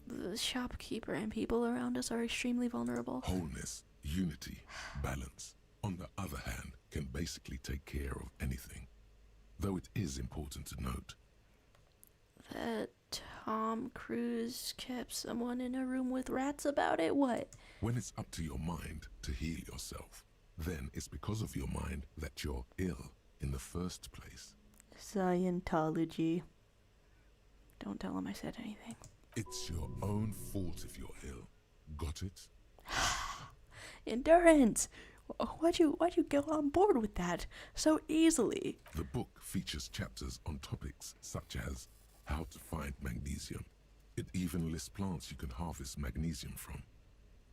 the shopkeeper and people around us are extremely vulnerable. Wholeness, unity, balance, on the other hand, can basically take care of anything. Though it is important to note That Tom Cruise kept someone in a room with rats about it? What? When it's up to your mind to heal yourself, then it's because of your mind that you're ill in the first place. Scientology. Don't tell him I said anything. It's your own fault if you're ill. Got it? Endurance! Why'd you go on board with that so easily? The book features chapters on topics such as how to find magnesium. It even lists plants you can harvest magnesium from.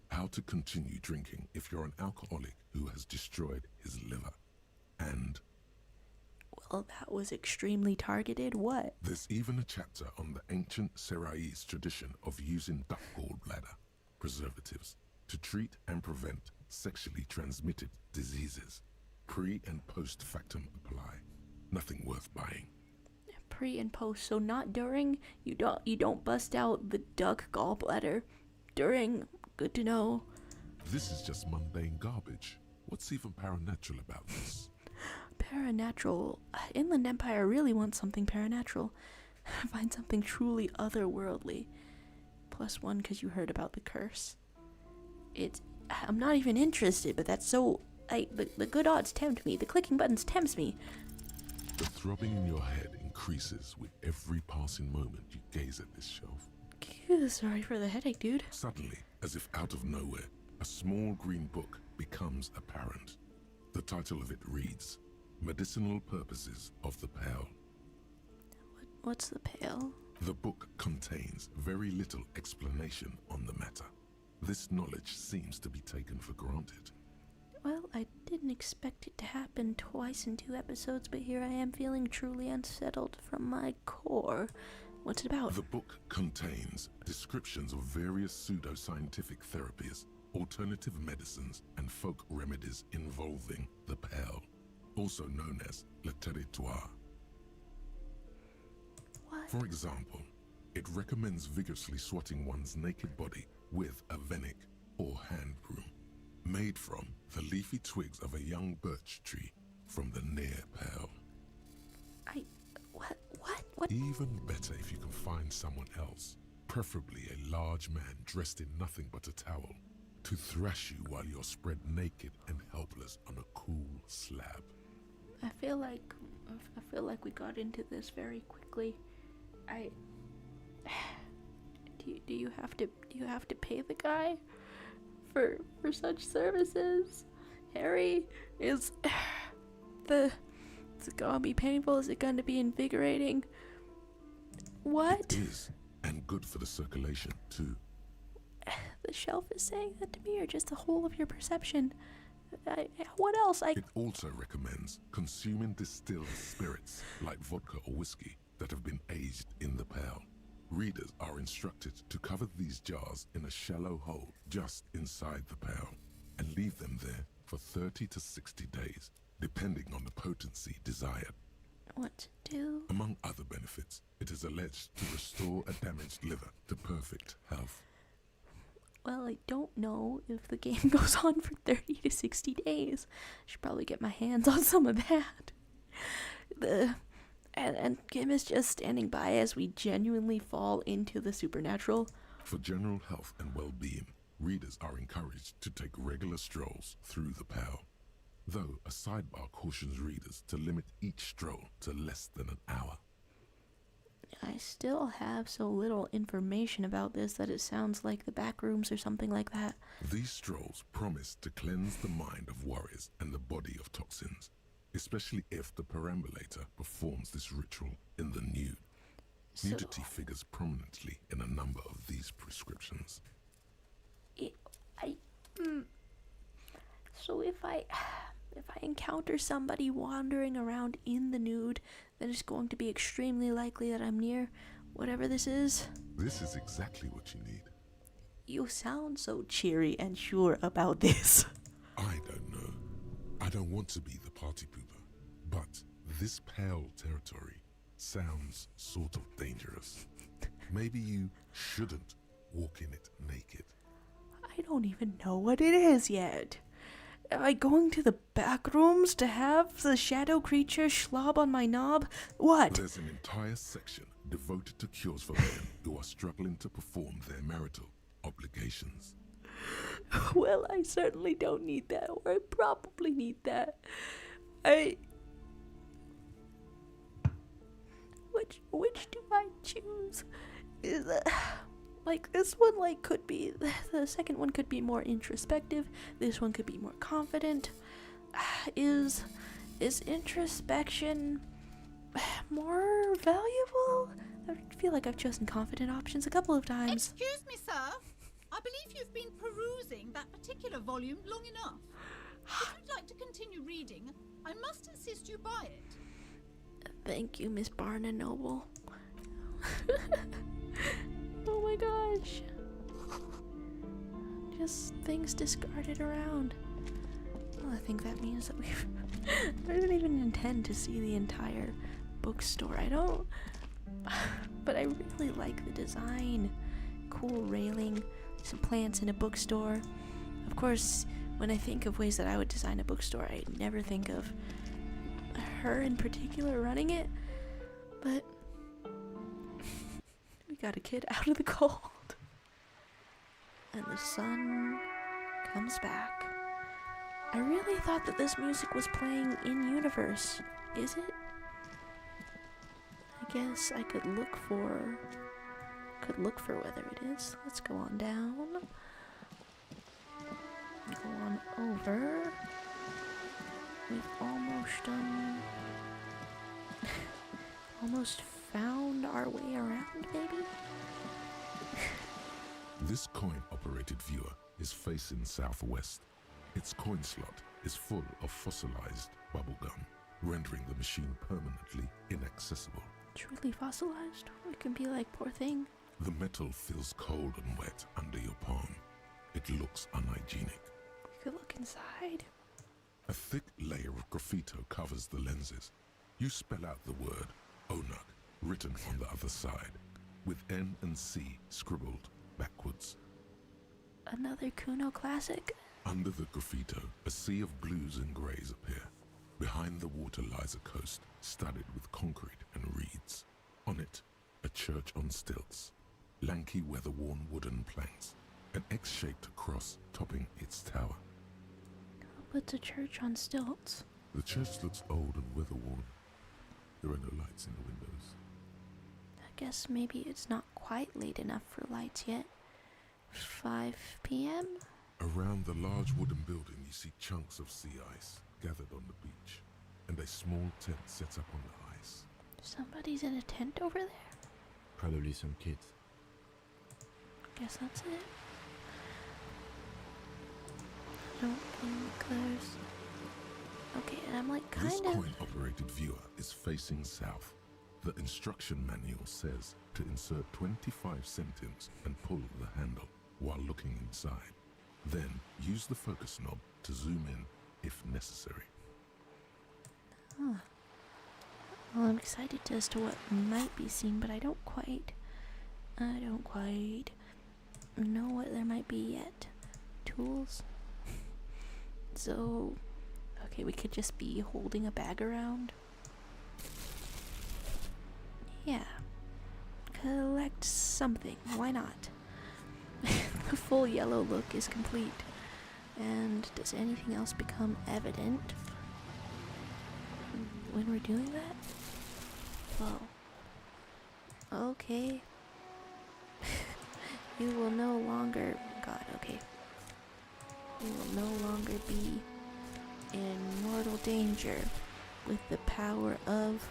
How to continue drinking if you're an alcoholic who has destroyed his liver. And Well, that was extremely targeted. What? there's even a chapter on the ancient Seraise tradition of using duck gallbladder preservatives to treat and prevent sexually transmitted diseases. Pre and post factum apply. Nothing worth buying. Pre and post, so not during. You don't bust out the duck gallbladder. During, good to know. This is just mundane garbage. What's even paranatural about this? Paranatural. Inland Empire really wants something paranatural. Find something truly otherworldly. +1 because you heard about the curse. I'm not even interested, but that's so... the good odds tempt me. The clicking buttons tempts me. The throbbing in your head increases with every passing moment you gaze at this shelf. Phew, sorry for the headache, dude. Suddenly, as if out of nowhere, a small green book becomes apparent. The title of it reads, Medicinal Purposes of the Pale. What's the pale? The book contains very little explanation on the matter. This knowledge seems to be taken for granted. Well, I didn't expect it to happen twice in 2 episodes, but here I am feeling truly unsettled from my core. What's it about? The book contains descriptions of various pseudoscientific therapies, alternative medicines, and folk remedies involving the pale, also known as le territoire. What? For example, it recommends vigorously swatting one's naked body with a venik or hand broom, made from the leafy twigs of a young birch tree from the near pale. What? Even better if you can find someone else, preferably a large man dressed in nothing but a towel, to thrash you while you're spread naked and helpless on a cool slab. I feel like we got into this very quickly. Do you have to pay the guy for such services? Harry, is it gonna be painful? Is it gonna be invigorating? What? It is, and good for the circulation too. The shelf is saying that to me, or just the whole of your perception? What else? It also recommends consuming distilled spirits like vodka or whiskey that have been aged in the pale. Readers are instructed to cover these jars in a shallow hole just inside the pale and leave them there for 30 to 60 days, depending on the potency desired. What to do? Among other benefits, it is alleged to restore a damaged liver to perfect health. Well, I don't know if the game goes on for 30 to 60 days. Should probably get my hands on some of that. And Kim is just standing by as we genuinely fall into the supernatural. For general health and well-being, readers are encouraged to take regular strolls through the pale, though a sidebar cautions readers to limit each stroll to less than an hour. I still have so little information about this that it sounds like the back rooms or something like that. These strolls promise to cleanse the mind of worries and the body of toxins, especially if the perambulator performs this ritual in the nude. Nudity figures prominently in a number of these prescriptions. So if I encounter somebody wandering around in the nude, then it's going to be extremely likely that I'm near whatever this is. This is exactly what you need. You sound so cheery and sure about this. I don't know. I don't want to be the party pooper, but this pale territory sounds sort of dangerous. Maybe you shouldn't walk in it naked. I don't even know what it is yet. Am I going to the back rooms to have the shadow creature schlob on my knob? What? There's an entire section devoted to cures for men who are struggling to perform their marital obligations. Well, I certainly don't need that, or I probably need that. Which do I choose? Is like this one could be the second one could be more introspective. This one could be more confident. Is introspection more valuable? I feel like I've chosen confident options a couple of times. Excuse me, sir. I believe you've been perusing that particular volume long enough. If you'd like to continue reading, I must insist you buy it. Thank you, Miss Barna Noble. Oh my gosh. Just things discarded around. Well, I think that means that I don't even intend to see the entire bookstore. I don't. But I really like the design. Cool railing, some plants in a bookstore. Of course, when I think of ways that I would design a bookstore, I never think of her in particular running it. But we got a kid out of the cold. And the sun comes back. I really thought that this music was playing in universe. Is it? I guess I could look for whether it is. Let's go on down. Go on over. We've almost found our way around, maybe? This coin-operated viewer is facing southwest. Its coin slot is full of fossilized bubblegum, rendering the machine permanently inaccessible. Truly fossilized? It can be like poor thing. The metal feels cold and wet under your palm. It looks unhygienic. We could look inside. A thick layer of graffito covers the lenses. You spell out the word Onuk written on the other side, with N and C scribbled backwards. Another Kuno classic? Under the graffito, a sea of blues and greys appear. Behind the water lies a coast studded with concrete and reeds. On it, a church on stilts, lanky weather-worn wooden planks, an X-shaped cross topping its tower. What's a church on stilts? The church looks old and weather-worn. There are no lights in the windows. I guess maybe it's not quite late enough for lights yet. 5 p.m.? Around the large wooden building, you see chunks of sea ice gathered on the beach, and a small tent set up on the ice. Somebody's in a tent over there? Probably some kids. Guess that's it. Don't think there's... Okay, and I'm like This kind of... coin-operated viewer is facing south. The instruction manual says to insert 25 centimes and pull the handle while looking inside. Then use the focus knob to zoom in if necessary. Huh. Well, I'm excited as to what might be seen, but I don't quite know what there might be yet. Tools. So, okay, we could just be holding a bag around. Yeah. Collect something. Why not? The full yellow look is complete. And does anything else become evident when we're doing that? Whoa. Okay. You will no longer... God, okay. You will no longer be in mortal danger with the power of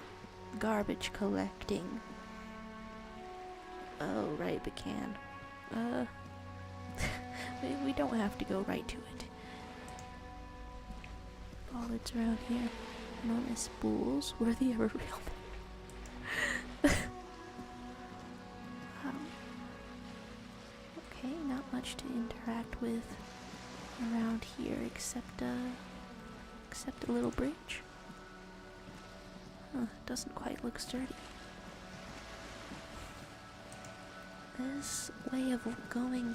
garbage collecting. Oh, right, the can. We don't have to go right to it. All that's around here, known as spools, worthy of a real name. Okay, not much to interact with around here except a little bridge. Doesn't quite look sturdy. This way of going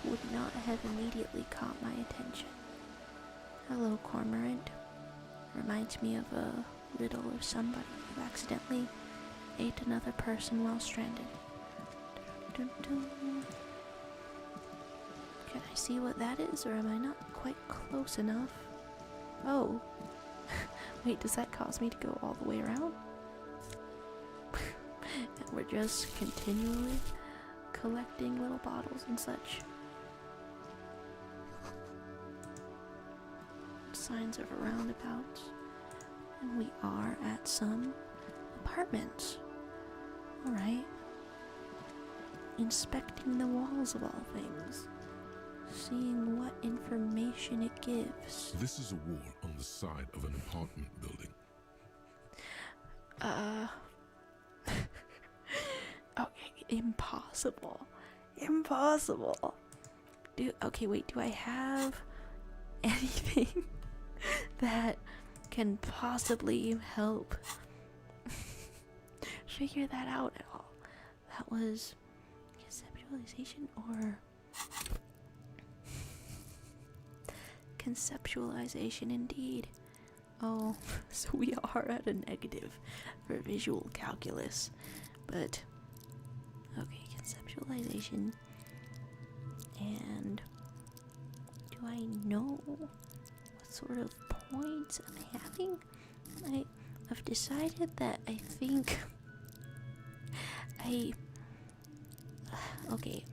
would not have immediately caught my attention. Hello, Cormorant. Reminds me of a riddle of somebody who accidentally ate another person while stranded. Dun, dun, dun. Can I see what that is, or am I not quite close enough? Oh. Wait, does that cause me to go all the way around? And we're just continually collecting little bottles and such. Signs of a roundabout. And we are at some apartments. Alright. Inspecting the walls of all things. Seeing what information it gives. This is a wall on the side of an apartment building. Okay, impossible. Impossible. Okay, wait, do I have anything that can possibly help figure that out at all? That was conceptualization or conceptualization indeed. Oh, so we are at a negative for visual calculus. But okay, conceptualization. And do I know what sort of points I'm having? I've decided that I think okay,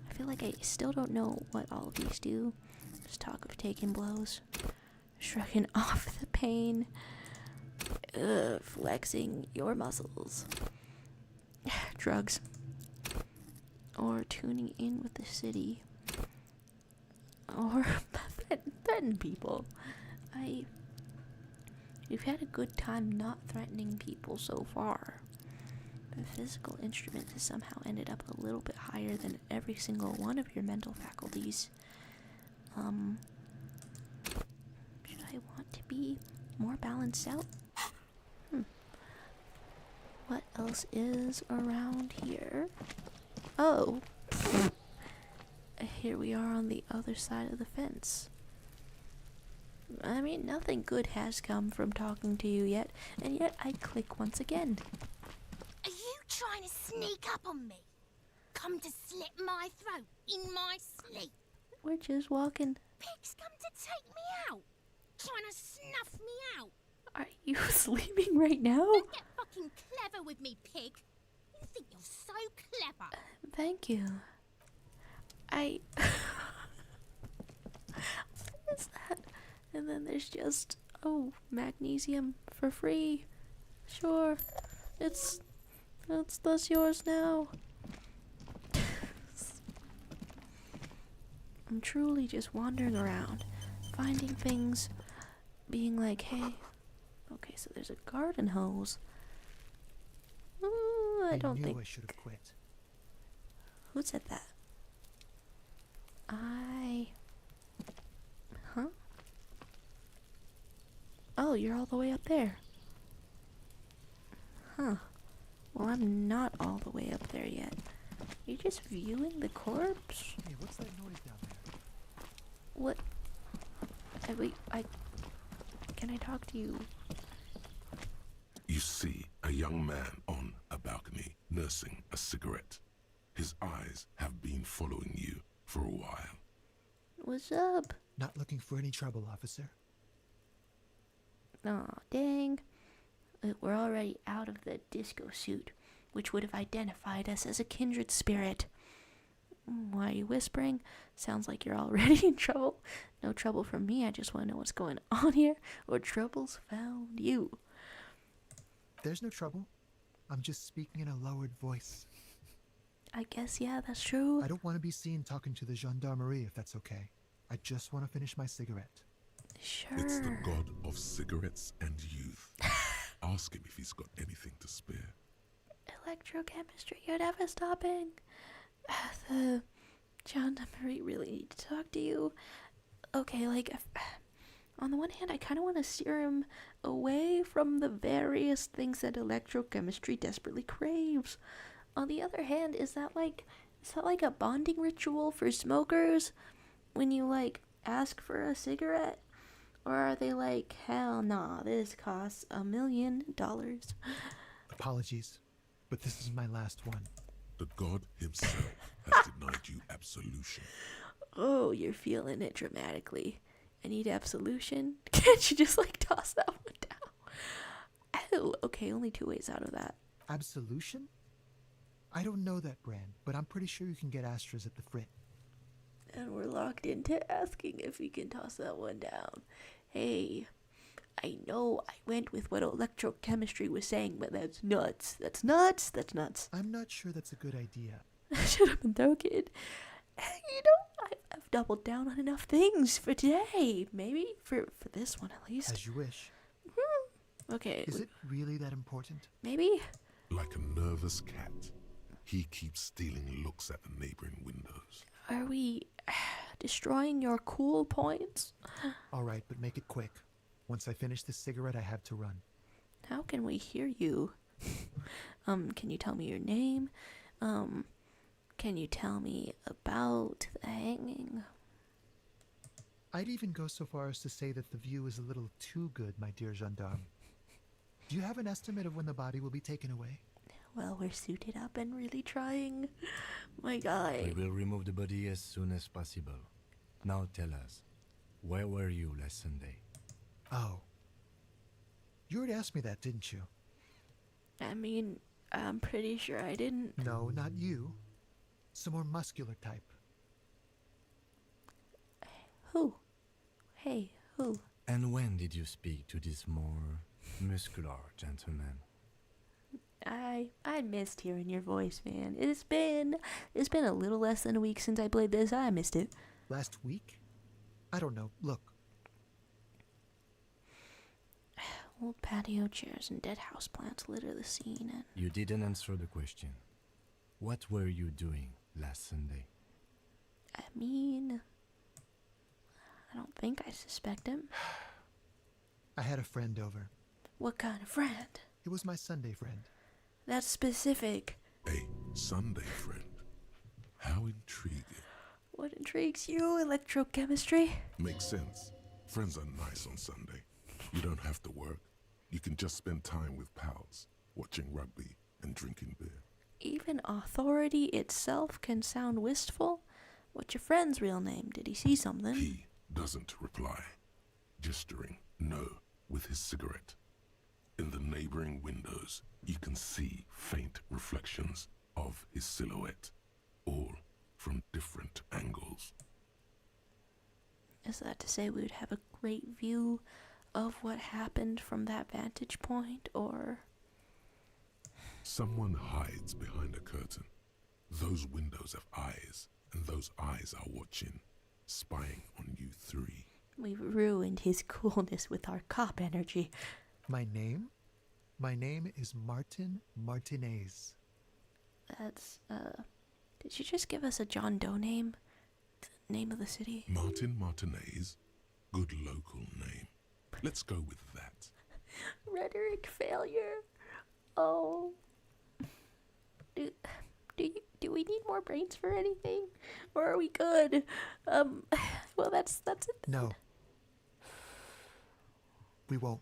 I feel like I still don't know what all of these do. Just talk of taking blows, shrugging off the pain, flexing your muscles, drugs, or tuning in with the city, or threaten people. You've had a good time not threatening people so far. The physical instrument has somehow ended up a little bit higher than every single one of your mental faculties. Should I want to be more balanced out? What else is around here? Oh. Here we are on the other side of the fence. I mean, nothing good has come from talking to you yet, and yet I click once again. Are you trying to sneak up on me? Come to slit my throat in my sleep? We're just walking. Pigs come to take me out, trying to snuff me out. Are you sleeping right now? Don't get fucking clever with me, pig. You think you're so clever. Thank you. What is that? And then there's just, oh, magnesium for free. Sure. It's thus yours now. I'm truly just wandering around, finding things, being like, hey, okay, so there's a garden hose. I don't think I should have quit. Who said that? Huh? Oh, you're all the way up there. Huh. Well, I'm not all the way up there yet. You're just viewing the corpse? Hey, what's that noise down there? What? Can I talk to you? You see a young man on a balcony nursing a cigarette. His eyes have been following you for a while. What's up? Not looking for any trouble, officer. Aw, dang. We're already out of the disco suit, which would have identified us as a kindred spirit. Why are you whispering? Sounds like you're already in trouble. No trouble from me, I just want to know what's going on here, or trouble's found you. There's no trouble. I'm just speaking in a lowered voice. I guess, yeah, that's true. I don't want to be seen talking to the gendarmerie, if that's okay. I just want to finish my cigarette. Sure. It's the god of cigarettes and youth. Ask him if he's got anything to spare. Electrochemistry, you're never stopping. The gendarmerie really need to talk to you. Okay, on the one hand, I kind of want to steer him away from the various things that electrochemistry desperately craves. On the other hand, is that like a bonding ritual for smokers? When you ask for a cigarette? Or are they like, hell nah, this costs $1 million? Apologies, but this is my last one. The god himself has denied you absolution. Oh, you're feeling it dramatically. I need absolution. Can't you just like toss that one down? Oh, okay, only 2 ways out of that. Absolution? I don't know that brand, but I'm pretty sure you can get Astras at the Frit. And we're locked into asking if we can toss that one down. Hey, I know I went with what electrochemistry was saying, but that's nuts. That's nuts. That's nuts. I'm not sure that's a good idea. I should have been joking. You know, I've doubled down on enough things for today. Maybe for this one at least. As you wish. Okay. Is it really that important? Maybe. Like a nervous cat, he keeps stealing looks at the neighboring windows. Are we destroying your cool points? All right, but make it quick. Once I finish this cigarette, I have to run. How can we hear you? Can you tell me your name? Can you tell me about the hanging? I'd even go so far as to say that the view is a little too good, my dear gendarme. Do you have an estimate of when the body will be taken away? Well, we're suited up and really trying. My guy. We will remove the body as soon as possible. Now tell us, where were you last Sunday? Oh. You already asked me that, didn't you? I mean, I'm pretty sure I didn't. No, not you. Some more muscular type. Who? Hey, who? And when did you speak to this more muscular gentleman? I missed hearing your voice, man. It's been a little less than a week since I played this. I missed it. Last week? I don't know. Look. Old patio chairs and dead houseplants litter the scene and... You didn't answer the question. What were you doing last Sunday? I mean... I don't think I suspect him. I had a friend over. What kind of friend? It was my Sunday friend. That's specific. A Sunday friend. How intriguing. What intrigues you, electrochemistry? Makes sense. Friends are nice on Sunday. You don't have to work. You can just spend time with pals, watching rugby and drinking beer. Even authority itself can sound wistful. What's your friend's real name? Did he see something? He doesn't reply, gesturing no with his cigarette. In the neighboring windows, you can see faint reflections of his silhouette, all from different angles. Is that to say we would have a great view of what happened from that vantage point, or... Someone hides behind a curtain. Those windows have eyes, and those eyes are watching, spying on you three. We've ruined his coolness with our cop energy. My name? My name is Martin Martinez. That's, did you just give us a John Doe name? The name of the city? Martin Martinez? Good local name. Let's go with that. Rhetoric failure. Oh. Do we need more brains for anything? Or are we good? Well, that's it. No. We won't.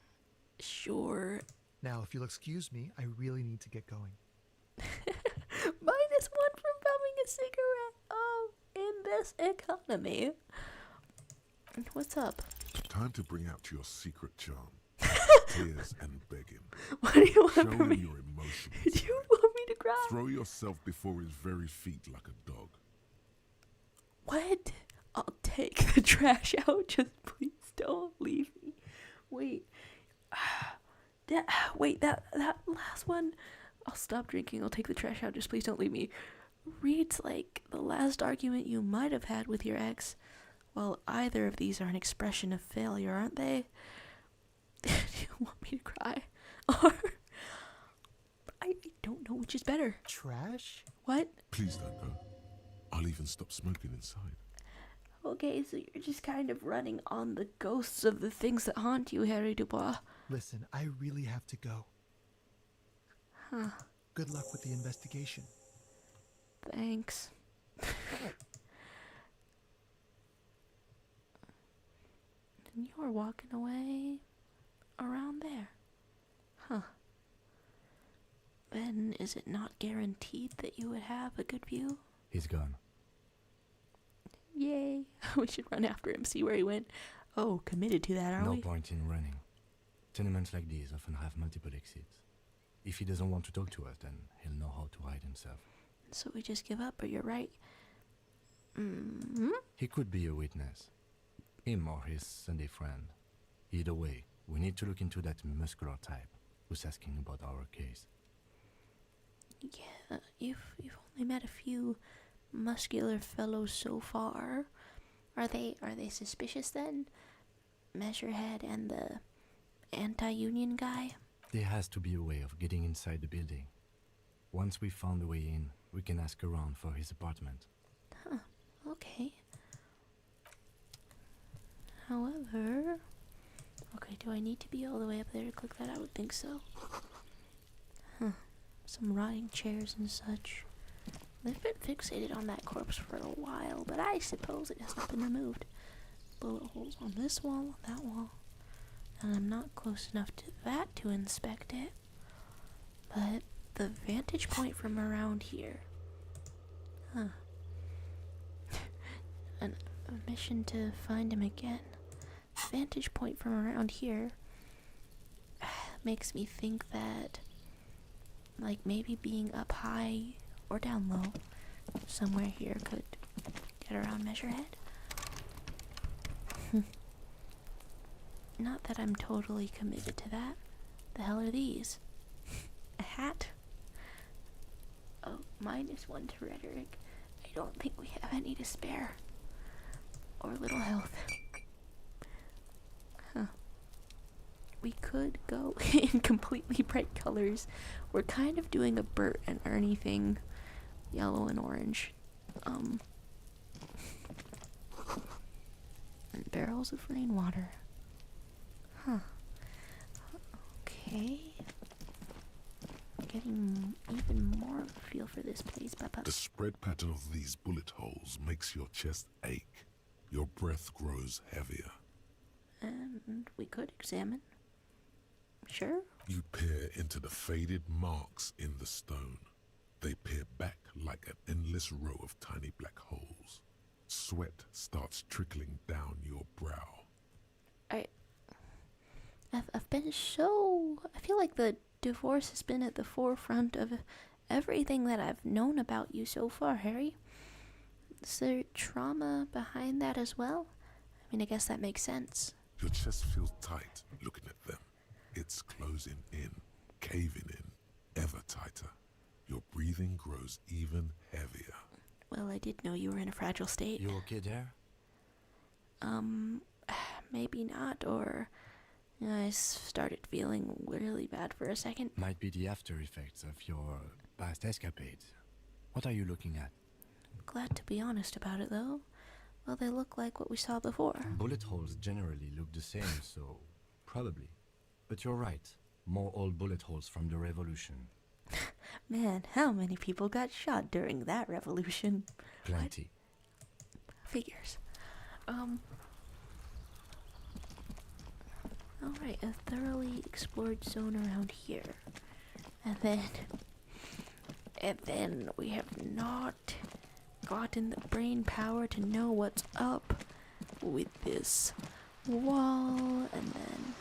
Sure. Now, if you'll excuse me, I really need to get going. -1 from bumming a cigarette. Oh, in this economy. What's up? Time to bring out your secret charm. Tears and begging. What do you want Show from him me? your emotions. Do you want me to cry? Throw yourself before his very feet like a dog. What? I'll take the trash out. Just please don't leave me. Wait. That last one. I'll stop drinking. I'll take the trash out. Just please don't leave me. Reads like the last argument you might have had with your ex. Well, either of these are an expression of failure, aren't they? Do you want me to cry? Or... I don't know which is better. Trash? What? Please don't go. I'll even stop smoking inside. Okay, so you're just kind of running on the ghosts of the things that haunt you, Harry DuBois. Listen, I really have to go. Huh. Good luck with the investigation. Thanks. And you're walking away around there. Huh. Then is it not guaranteed that you would have a good view? He's gone. Yay. We should run after him, see where he went. Oh, committed to that, are we? No point in running. Tenements like these often have multiple exits. If he doesn't want to talk to us, then he'll know how to hide himself. So we just give up, but you're right. He could be a witness. Him or his Sunday friend. Either way, we need to look into that muscular type who's asking about our case. Yeah, you've only met a few muscular fellows so far. Are they suspicious then? Measurehead and the anti-union guy? There has to be a way of getting inside the building. Once we've found a way in, we can ask around for his apartment. Huh, okay. However... Okay, do I need to be all the way up there to click that? I would think so. Huh. Some rotting chairs and such. They've been fixated on that corpse for a while, but I suppose it has not been removed. Bullet holes on this wall, that wall. And I'm not close enough to that to inspect it. But the vantage point from around here. Huh. A mission to find him again. Vantage point from around here makes me think that, like, maybe being up high or down low somewhere here could get around Measurehead. Not that I'm totally committed to that. The hell are these? A hat? Oh, -1 to rhetoric. I don't think we have any to spare. Or little health. Huh. We could go in completely bright colors. We're kind of doing a Bert and Ernie thing. Yellow and orange. And barrels of rainwater. Huh. Okay. Getting even more of a feel for this place. The spread pattern of these bullet holes makes your chest ache. Your breath grows heavier. And we could examine. Sure. You peer into the faded marks in the stone. They peer back like an endless row of tiny black holes. Sweat starts trickling down your brow. I've been so... I feel like the divorce has been at the forefront of everything that I've known about you so far, Harry. Is there trauma behind that as well? I mean, I guess that makes sense. Your chest feels tight looking at them. It's closing in, caving in, ever tighter. Your breathing grows even heavier. Well, I did know you were in a fragile state. You okay there? Maybe not, or... I started feeling really bad for a second. Might be the after effects of your past escapades. What are you looking at? Glad to be honest about it, though. Well, they look like what we saw before. Bullet holes generally look the same, so probably. But you're right. More old bullet holes from the revolution. Man, how many people got shot during that revolution? Plenty. Figures. Alright, a thoroughly explored zone around here. And then we have not gotten the brain power to know what's up with this wall, and then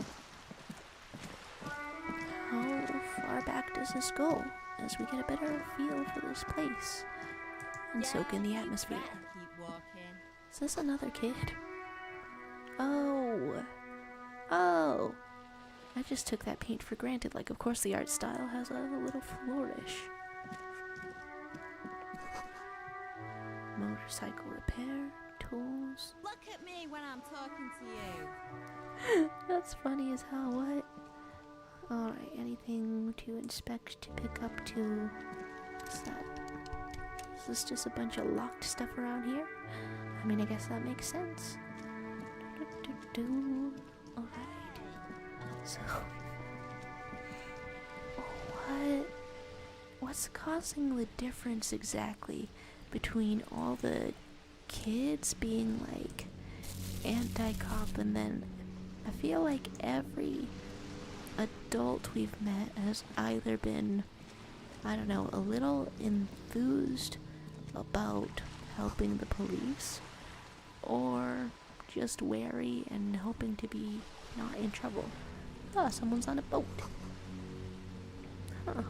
how far back does this go as we get a better feel for this place and soak in the atmosphere. Keep walking. Is this another kid? Oh, I just took that paint for granted, like of course the art style has a little flourish. Motorcycle repair, tools. Look at me when I'm talking to you. That's funny as hell, what? Alright, anything to inspect, to pick up, to... What's that? Is this just a bunch of locked stuff around here? I mean, I guess that makes sense. Alright. So... What's causing the difference exactly between all the kids being like anti-cop and then I feel like every adult we've met has either been, I don't know, a little enthused about helping the police, or just wary and hoping to be not in trouble. Ah, someone's on a boat. Huh.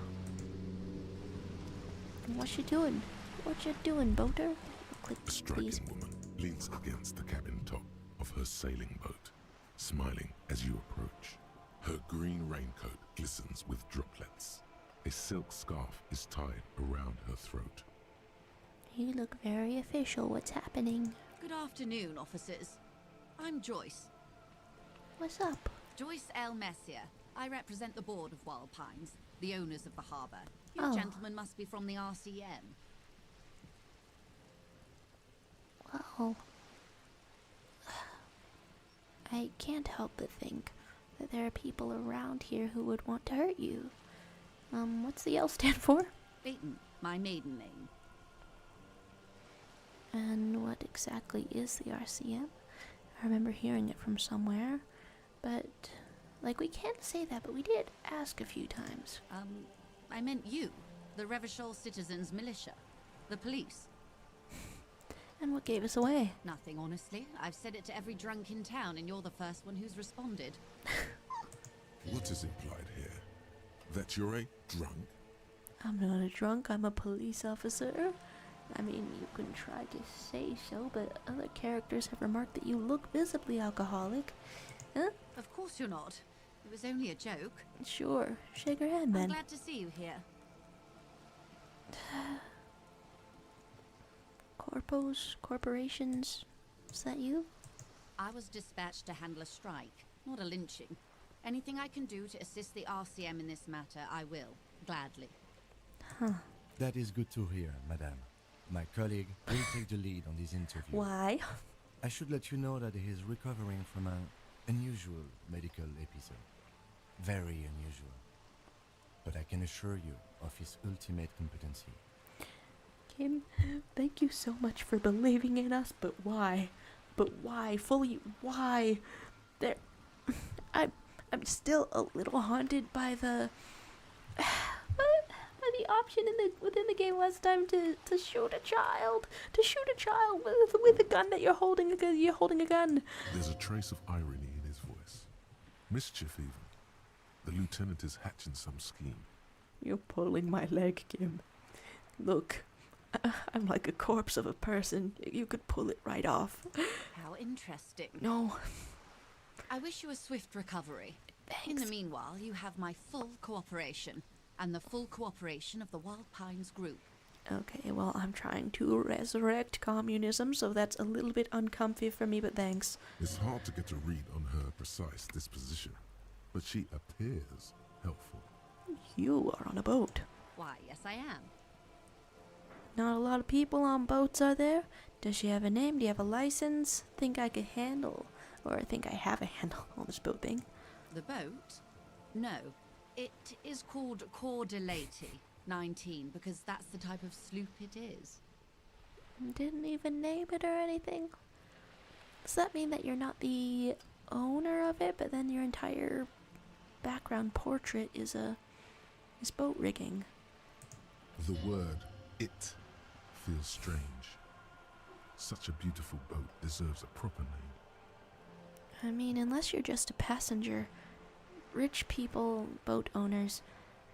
What you doing? What you doing, boater? Click, A striking please. woman leans against the cabin top of her sailing boat, smiling as you approach. Her green raincoat glistens with droplets. A silk scarf is tied around her throat. You look very official. What's happening? Good afternoon, officers. I'm Joyce. What's up? Joyce L. Messier. I represent the board of Wild Pines, the owners of the harbour. You Oh. gentlemen must be from the RCM. Well, I can't help but think that there are people around here who would want to hurt you. What's the L stand for? Beaton, my maiden name. And what exactly is the RCM? I remember hearing it from somewhere, but, like, we can't say that, but we did ask a few times. I meant you, the Revachol Citizens Militia, the police. And what gave us away? Nothing, honestly. I've said it to every drunk in town, and you're the first one who's responded. What is implied here? That you're a drunk? I'm not a drunk, I'm a police officer. I mean, you can try to say so, but other characters have remarked that you look visibly alcoholic. Huh? Of course you're not. It was only a joke. Sure, shake her hand I'm then. glad to see you here. Corpos, corporations, is that you? I was dispatched to handle a strike, not a lynching. Anything I can do to assist the RCM in this matter, I will, gladly. Huh. That is good to hear, madame. My colleague will take the lead on this interview. Why? I should let you know that he is recovering from an unusual medical episode. Very unusual. But I can assure you of his ultimate competency. Kim, thank you so much for believing in us, but why? But why? Fully, why? There, I'm still a little haunted by the the option within the game last time to shoot a child, with a gun that you're holding a gun. There's a trace of irony in his voice. Mischief even. The lieutenant is hatching some scheme. You're pulling my leg, Kim. Look, I'm like a corpse of a person. You could pull it right off. How interesting. No. I wish you a swift recovery. Thanks. In the meanwhile, you have my full cooperation, and the full cooperation of the Wild Pines group. Okay, well, I'm trying to resurrect communism, so that's a little bit uncomfy for me, but thanks. It's hard to get a read on her precise disposition, but she appears helpful. You are on a boat. Why, yes I am. Not a lot of people on boats, are there? Does she have a name? Do you have a license? Think I could handle, or think I have a handle on this boat thing? The boat? No. It is called Cordelati 19 because that's the type of sloop it is. Didn't even name it or anything? Does that mean that you're not the owner of it, but then your entire background portrait is boat rigging? The word "it" feels strange. Such a beautiful boat deserves a proper name. I mean, unless you're just a passenger, rich people, boat owners,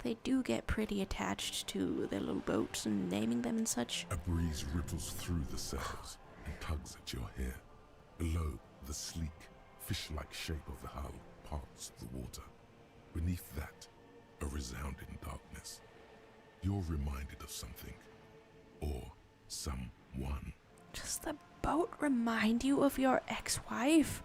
they do get pretty attached to their little boats and naming them and such. A breeze ripples through the sails and tugs at your hair. Below, the sleek, fish-like shape of the hull parts the water. Beneath that, a resounding darkness. You're reminded of something. Or someone. Does the boat remind you of your ex-wife?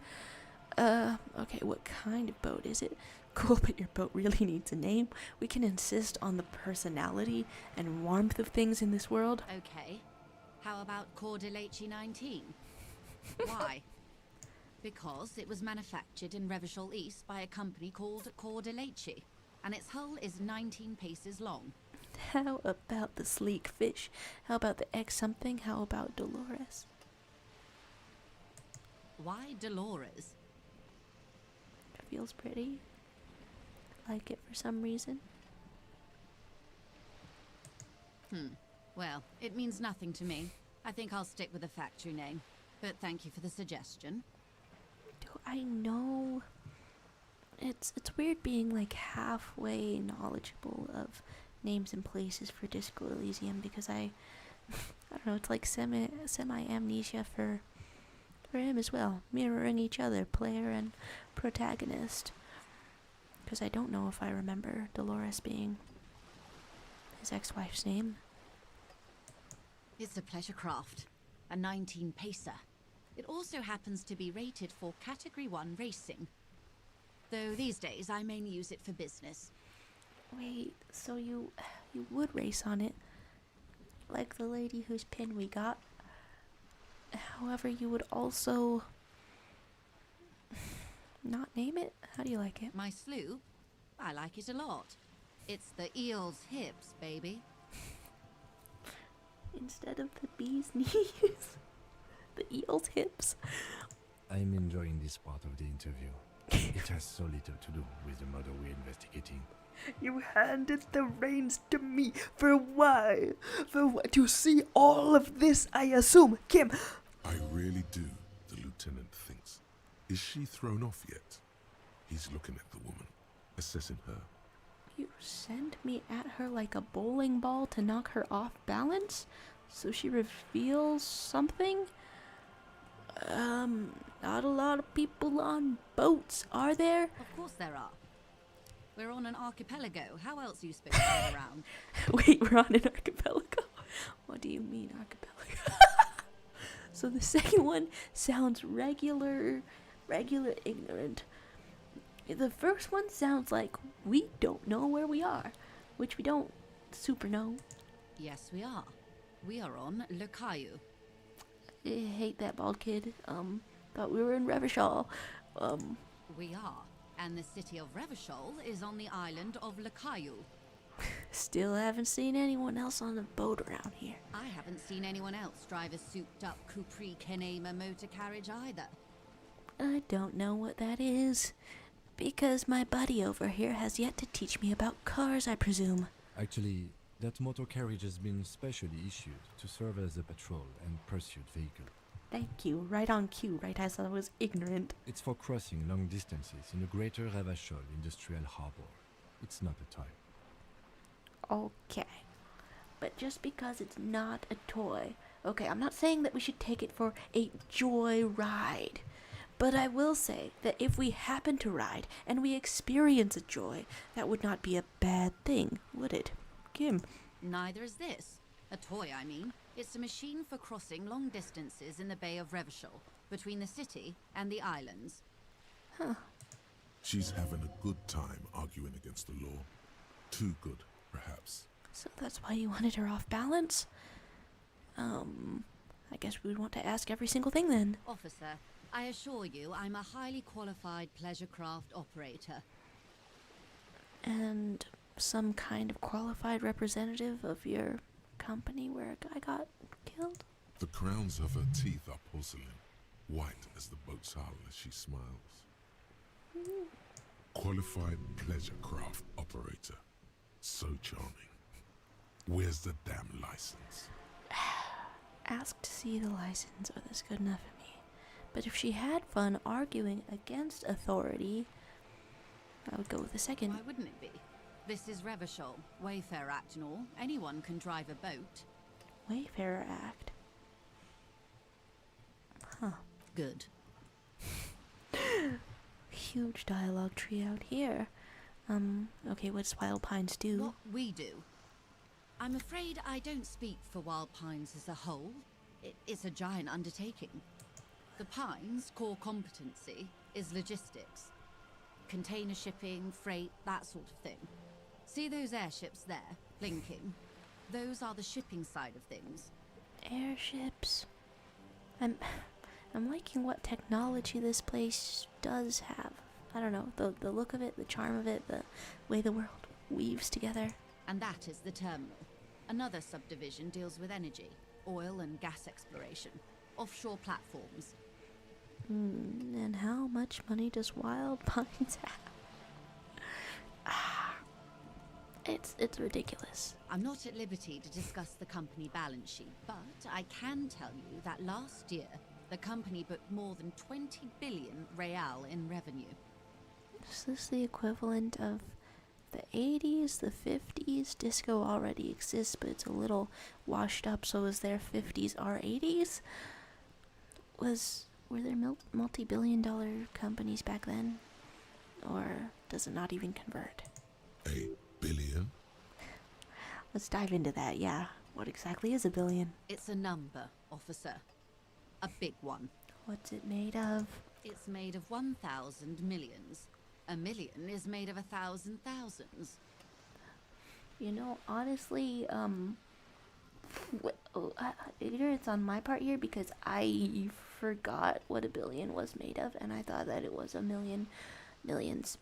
Okay, what kind of boat is it? Cool, but your boat really needs a name. We can insist on the personality and warmth of things in this world. Okay. How about Cordelati 19? Why? Because it was manufactured in Revachol East by a company called Cordelati, and its hull is 19 paces long. How about the sleek fish? How about the X something? How about Dolores? Why Dolores? feels pretty. I like it for some reason. Well, it means nothing to me. I think I'll stick with the factory name. But thank you for the suggestion. Do I know? It's weird being like halfway knowledgeable of names and places for Disco Elysium because I don't know, it's like semi amnesia for him as well, mirroring each other, player and protagonist. Because I don't know if I remember Dolores being his ex-wife's name. It's a pleasure craft, a 19 pacer. It also happens to be rated for Category 1 racing. Though these days I mainly use it for business. Wait, so you would race on it? Like the lady whose pin we got? However, you would also not name it? How do you like it? My sloop? I like it a lot. It's the eel's hips, baby. Instead of the bee's knees, the eel's hips. I'm enjoying this part of the interview. It has so little to do with the murder we're investigating. You handed the reins to me for why? For what? To see all of this, I assume. Kim. I really do, the lieutenant thinks. Is she thrown off yet? He's looking at the woman, assessing her. You sent me at her like a bowling ball to knock her off balance? So she reveals something? Not a lot of people on boats, are there? Of course there are. We're on an archipelago. How else are you supposed to get around? Wait, we're on an archipelago? What do you mean, archipelago? So the second one sounds regular ignorant. The first one sounds like we don't know where we are, which we don't super know. Yes, we are. We are on Le Caillou. I hate that bald kid. Thought we were in Revachol. We are. And the city of Revachol is on the island of Le Caillou. Still haven't seen anyone else on a boat around here. I haven't seen anyone else drive a souped-up Capri Kenema motor carriage either. I don't know what that is. Because my buddy over here has yet to teach me about cars, I presume. Actually, that motor carriage has been specially issued to serve as a patrol and pursuit vehicle. Thank you. Right on cue, right as I was ignorant. It's for crossing long distances in the greater Revachol industrial harbor. It's not a toy. Okay. But just because it's not a toy... Okay, I'm not saying that we should take it for a joy ride. But I will say that if we happen to ride and we experience a joy, that would not be a bad thing, would it? Kim? Neither is this. A toy, I mean. It's a machine for crossing long distances in the Bay of Revachol, between the city and the islands. Huh. She's having a good time arguing against the law. Too good, perhaps. So that's why you wanted her off balance? I guess we would want to ask every single thing then. Officer, I assure you I'm a highly qualified pleasure craft operator. And some kind of qualified representative of your company where a guy got killed? The crowns of her teeth are porcelain, white as the boat's hull as she smiles. Qualified pleasure craft operator. So charming. Where's the damn license? Ask to see the license, or that's good enough for me. But if she had fun arguing against authority, I would go with the second. Why wouldn't it be? This is Revachol, Wayfarer Act and all. Anyone can drive a boat. Wayfarer Act. Huh. Good. Huge dialogue tree out here. Okay, what does Wild Pines do? What we do. I'm afraid I don't speak for Wild Pines as a whole. It's a giant undertaking. The Pines' core competency is logistics. Container shipping, freight, that sort of thing. See those airships there, blinking? Those are the shipping side of things. Airships. I'm liking what technology this place does have. I don't know, the look of it, the charm of it, the way the world weaves together. And that is the terminal. Another subdivision deals with energy, oil and gas exploration, offshore platforms. And how much money does Wild Pines have? It's ridiculous. I'm not at liberty to discuss the company balance sheet, but I can tell you that last year, the company booked more than 20 billion real in revenue. Is this the equivalent of the 80s, the 50s? Disco already exists, but it's a little washed up, so is there 50s or 80s? Were there multi-billion-dollar companies back then? Or does it not even convert? A billion? Let's dive into that, yeah. What exactly is a billion? It's a number, officer. A big one. What's it made of? It's made of 1,000 millions. A million is made of 1,000 thousands. You know, honestly, ignorance on my part here, because I forgot what a billion was made of, and I thought that it was a millions.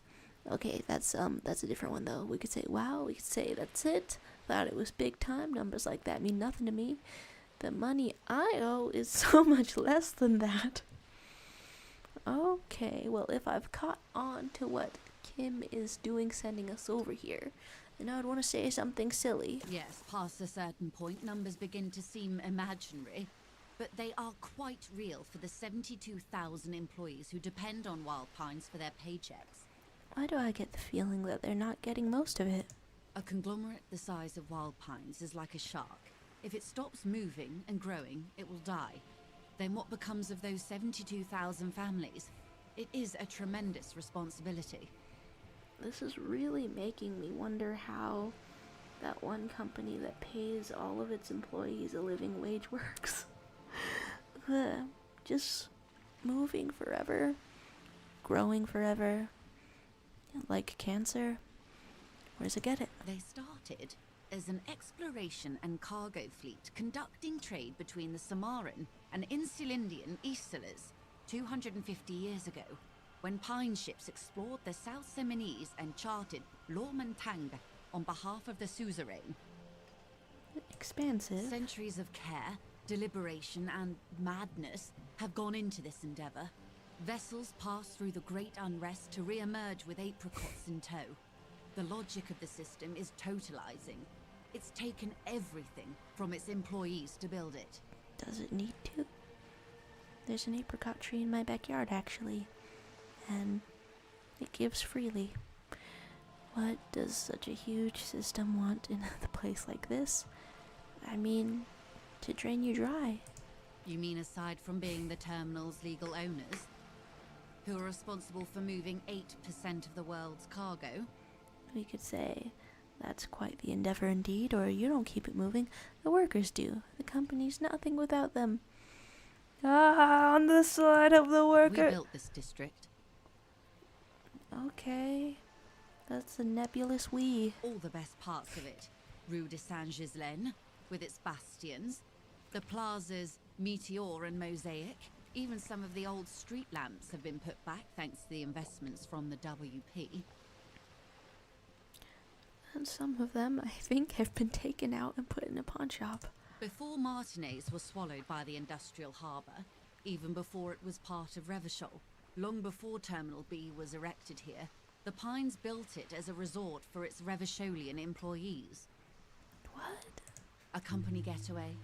Okay, that's a different one though. We could say wow, we could say that's it. Thought it was big time. Numbers like that mean nothing to me. The money I owe is so much less than that. Okay, well, if I've caught on to what Kim is doing sending us over here, then I would want to say something silly. Yes, past a certain point, numbers begin to seem imaginary, but they are quite real for the 72,000 employees who depend on Wild Pines for their paychecks. Why do I get the feeling that they're not getting most of it? A conglomerate the size of Wild Pines is like a shark. If it stops moving and growing, it will die. Then what becomes of those 72,000 families? It is a tremendous responsibility. This is really making me wonder how that one company that pays all of its employees a living wage works. Just moving forever, growing forever, like cancer. Where does it get it? They started as an exploration and cargo fleet conducting trade between the Samaran and Insulindian Easterlers 250 years ago, when pine ships explored the South Seminese and charted Lomantang on behalf of the suzerain. Expansive. Centuries of care, deliberation, and madness have gone into this endeavor. Vessels pass through the Great Unrest to re-emerge with apricots in tow. The logic of the system is totalizing. It's taken everything from its employees to build it. Does it need to? There's an apricot tree in my backyard, actually, and it gives freely. What does such a huge system want in a place like this? I mean, to drain you dry. You mean aside from being the terminal's legal owners, who are responsible for moving 8% of the world's cargo? We could say that's quite the endeavor indeed, or you don't keep it moving, the workers do. The company's nothing without them. On the side of the worker. We built this district. Okay. That's a nebulous we. All the best parts of it. Rue de Saint-Ghislain, with its bastions, the plazas Meteor and Mosaic. Even some of the old street lamps have been put back thanks to the investments from the WP. And some of them, I think, have been taken out and put in a pawn shop. Before Martinez was swallowed by the industrial harbour, even before it was part of Revachol, long before Terminal B was erected here, the Pines built it as a resort for its Revacholian employees. What? A company getaway,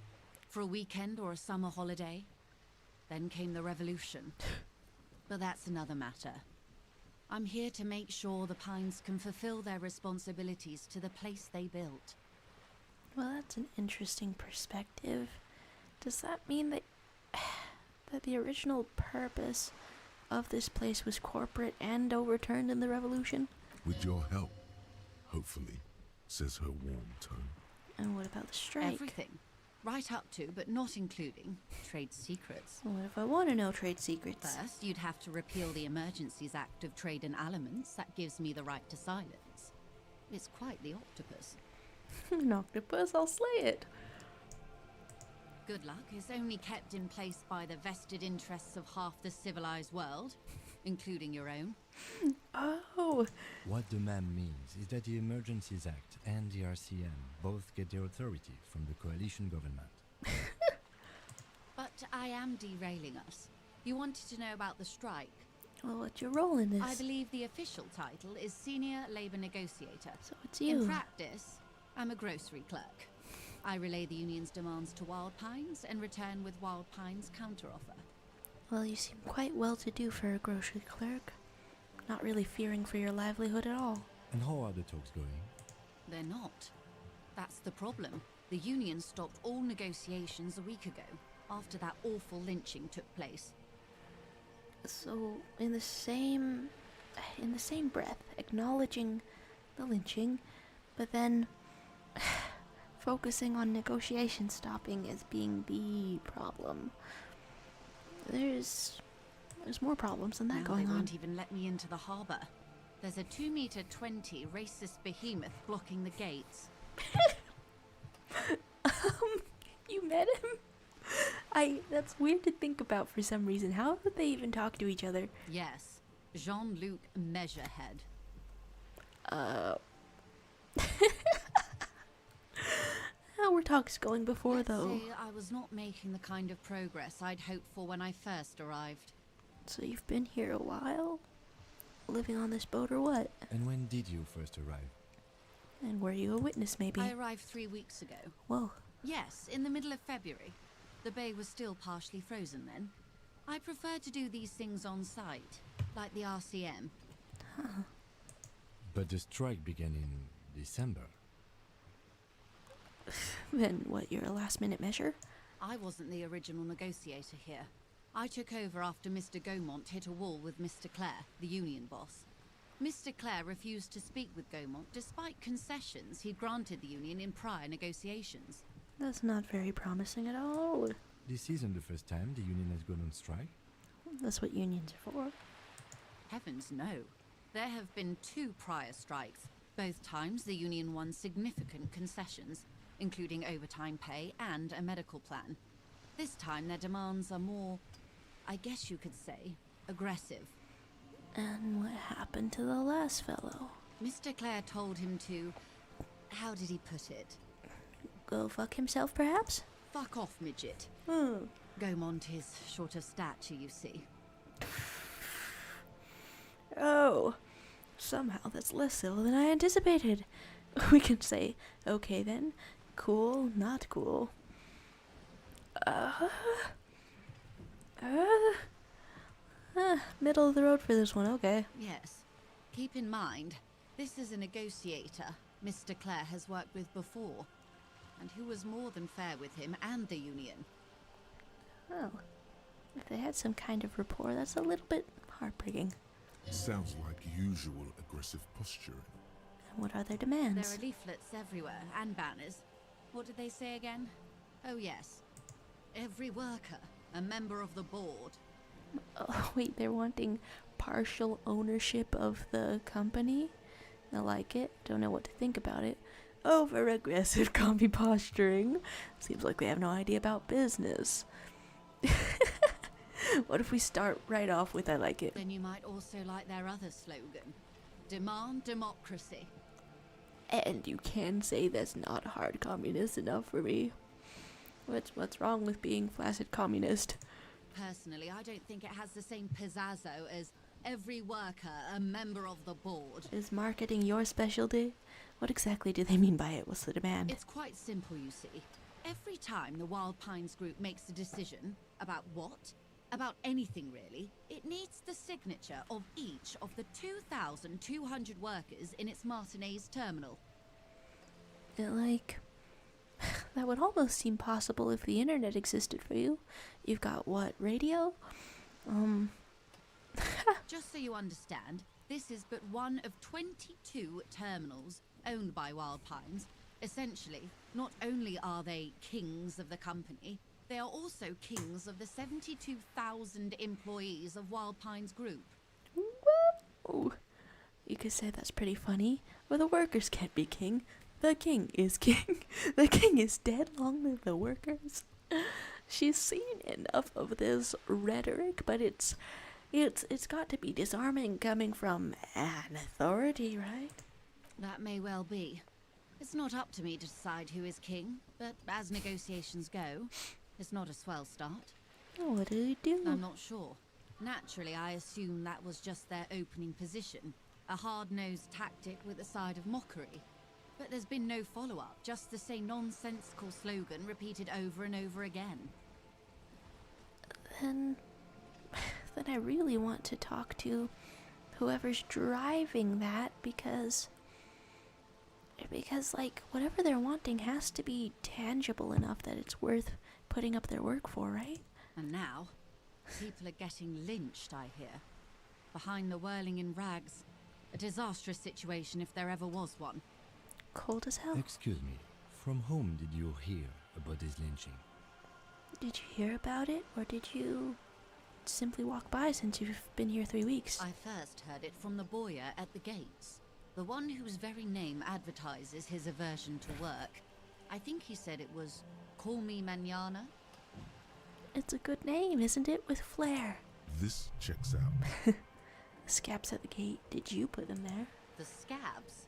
for a weekend or a summer holiday. Then came the revolution. But that's another matter. I'm here to make sure the Pines can fulfill their responsibilities to the place they built. Well, that's an interesting perspective. Does that mean that that the original purpose of this place was corporate and overturned in the revolution? With your help, hopefully, says her warm tone. And what about the strike? Everything. Right up to, but not including, trade secrets. What if I want to know trade secrets? First, you'd have to repeal the Emergencies Act of Trade and Aliments. That gives me the right to silence. It's quite the octopus. An octopus? I'll slay it. Good luck is only kept in place by the vested interests of half the civilized world, including your own. Oh. What the ma'am means is that the Emergencies Act and the RCM both get their authority from the coalition government. But I am derailing us. You wanted to know about the strike. Well, what's your role in this? I believe the official title is Senior Labour Negotiator. So it's you. In practice, I'm a grocery clerk. I relay the union's demands to Wild Pines and return with Wild Pines' counteroffer. Well, you seem quite well-to-do for a grocery clerk. Not really fearing for your livelihood at all. And how are the talks going? They're not. That's the problem. The union stopped all negotiations a week ago, after that awful lynching took place. So, in the same breath, acknowledging the lynching, but then focusing on negotiation stopping as being the problem. There's more problems than that Now going they on. won't even let me into the harbour. There's a 2-meter 20 racist behemoth blocking the gates. You met him? That's weird to think about for some reason. How would they even talk to each other? Yes, Jean-Luc Measurehead. How were talks going before, Let's though? say I was not making the kind of progress I'd hoped for when I first arrived. So you've been here a while? Living on this boat or what? And when did you first arrive? And were you a witness, maybe? I arrived 3 weeks ago. Whoa. Yes, in the middle of February. The bay was still partially frozen then. I prefer to do these things on site, like the RCM. Huh. But the strike began in December. Then what, you're a last-minute measure? I wasn't the original negotiator here. I took over after Mr. Gaumont hit a wall with Mr. Clare, the union boss. Mr. Clare refused to speak with Gaumont despite concessions he'd granted the union in prior negotiations. That's not very promising at all. This isn't the first time the union has gone on strike. That's what unions are for. Heavens no. There have been 2 prior strikes. Both times the union won significant concessions, including overtime pay and a medical plan. This time their demands are more, I guess you could say, aggressive. And what happened to the last fellow? Mr. Clare told him to, how did he put it? Go fuck himself, perhaps? Fuck off, midget. Hmm. Gaumont is short of stature, you see. Oh. Somehow that's less civil than I anticipated. We can say, okay then, cool, not cool. Middle of the road for this one, okay. Yes. Keep in mind, this is a negotiator Mr. Clare has worked with before, and who was more than fair with him and the union. Oh. If they had some kind of rapport, that's a little bit heartbreaking. Sounds like usual aggressive posturing. And what are their demands? There are leaflets everywhere, and banners. What did they say again? Oh yes. Every worker, a member of the board. Oh, wait, they're wanting partial ownership of the company? I like it. Don't know what to think about it. Over-aggressive commie posturing. Seems like they have no idea about business. What if we start right off with I like it? Then you might also like their other slogan. Demand democracy. And you can say that's not hard communist enough for me. What's wrong with being flaccid communist? Personally, I don't think it has the same pizazzo as every worker, a member of the board. Is marketing your specialty? What exactly do they mean by it? What's the demand? It's quite simple, you see. Every time the Wild Pines group makes a decision about what, about anything really, it needs the signature of each of the 2,200 workers in its Martinez terminal. That would almost seem possible if the internet existed for you. You've got what, radio? Just so you understand, this is but one of 22 terminals owned by Wild Pines. Essentially, not only are they kings of the company, they are also kings of the 72,000 employees of Wild Pines Group. Whoa! You could say that's pretty funny. Well, the workers can't be king. The king is king. The king is dead. Long live the workers. She's seen enough of this rhetoric, but it's got to be disarming coming from an authority, right? That may well be. It's not up to me to decide who is king, but as negotiations go, it's not a swell start. What did he do? I'm not sure. Naturally, I assume that was just their opening position. A hard-nosed tactic with a side of mockery. But there's been no follow-up, just the same nonsensical slogan repeated over and over again. Then I really want to talk to whoever's driving that because like whatever they're wanting has to be tangible enough that it's worth putting up their work for, right? And now, people are getting lynched, I hear. Behind the whirling in rags. A disastrous situation if there ever was one. Cold as hell. Excuse me, from whom did you hear about this lynching? Did you hear about it, or did you simply walk by since you've been here 3 weeks? I first heard it from the Bois at the gates. The one whose very name advertises his aversion to work. I think he said it was, "Call me mañana." It's a good name, isn't it, with flair? This checks out. The scabs at the gate, did you put them there? The scabs?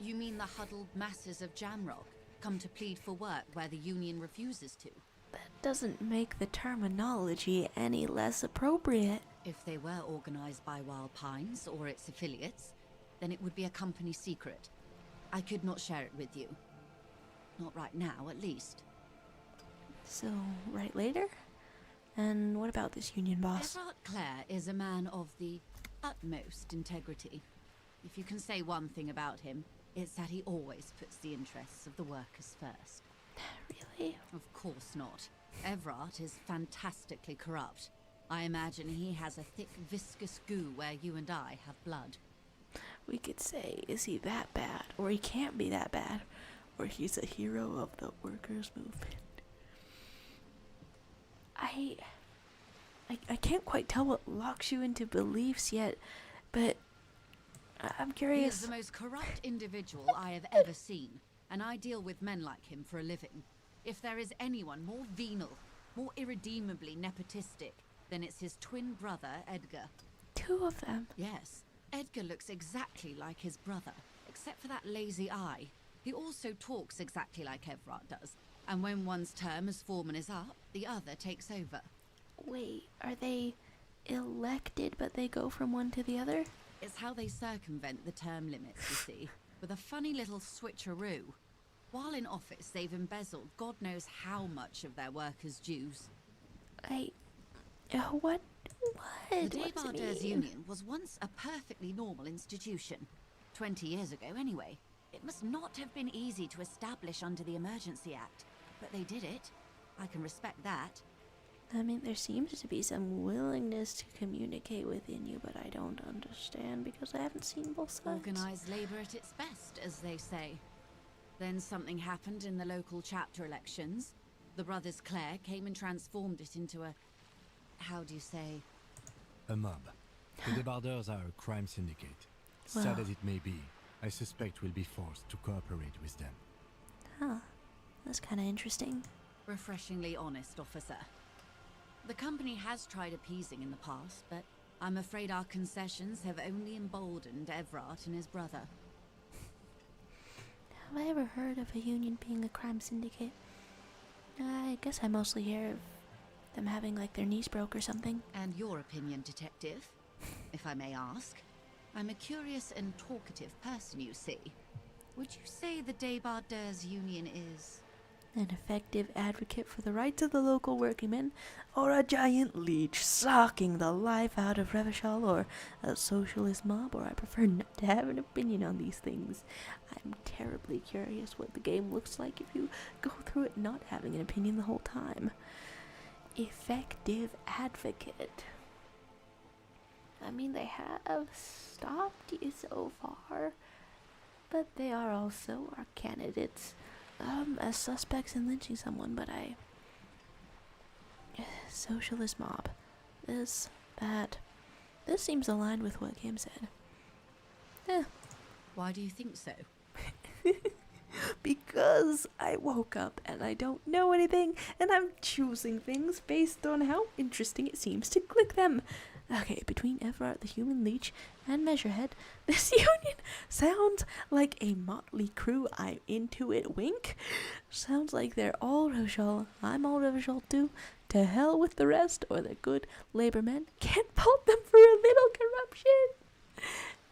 You mean the huddled masses of Jamrock, come to plead for work where the union refuses to? That doesn't make the terminology any less appropriate. If they were organized by Wild Pines or its affiliates, then it would be a company secret. I could not share it with you. Not right now, at least. So, right later? And what about this union boss? Everard Clare is a man of the utmost integrity. If you can say one thing about him, it's that he always puts the interests of the workers first. Really? Of course not. Everard is fantastically corrupt. I imagine he has a thick, viscous goo where you and I have blood. We could say, is he that bad? Or he can't be that bad. Or he's a hero of the workers' movement. I can't quite tell what locks you into beliefs yet, but I'm curious. He is the most corrupt individual I have ever seen, and I deal with men like him for a living. If there is anyone more venal, more irredeemably nepotistic, then it's his twin brother, Edgar. 2 of them? Yes. Edgar looks exactly like his brother, except for that lazy eye. He also talks exactly like Everard does, and when one's term as foreman is up, the other takes over. Wait, are they elected but they go from one to the other? It's how they circumvent the term limits, you see, with a funny little switcheroo. While in office, they've embezzled God knows how much of their workers' dues. What? The DuBois Union was once a perfectly normal institution. 20 years ago, anyway. It must not have been easy to establish under the Emergency Act, but they did it. I can respect that. I mean, there seems to be some willingness to communicate within you, but I don't understand because I haven't seen both sides. Organised labour at its best, as they say. Then something happened in the local chapter elections. The brothers Clare came and transformed it into a... how do you say? A mob. The Debardeurs are a crime syndicate. Well. Sad as it may be, I suspect we'll be forced to cooperate with them. Huh. That's kind of interesting. Refreshingly honest, officer. The company has tried appeasing in the past, but I'm afraid our concessions have only emboldened Everard and his brother. Have I ever heard of a union being a crime syndicate? I guess I mostly hear of them having like their knees broke or something. And your opinion, detective, if I may ask? I'm a curious and talkative person, you see. Would you say the Debardeurs Union is... an effective advocate for the rights of the local workingmen, or a giant leech sucking the life out of Revachol, or a socialist mob, or I prefer not to have an opinion on these things. I'm terribly curious what the game looks like if you go through it not having an opinion the whole time. Effective advocate. I mean, they have stopped you so far, but they are also our candidates. As suspects in lynching someone, but socialist mob. This seems aligned with what Kim said. Why do you think so? Because I woke up and I don't know anything, and I'm choosing things based on how interesting it seems to click them. Okay, between Everard the Human Leech and Measurehead, this union sounds like a motley crew. I'm into it, wink. Sounds like they're all Revachol. I'm all Revachol too. To hell with the rest, or the good labor men can't fault them for a little corruption.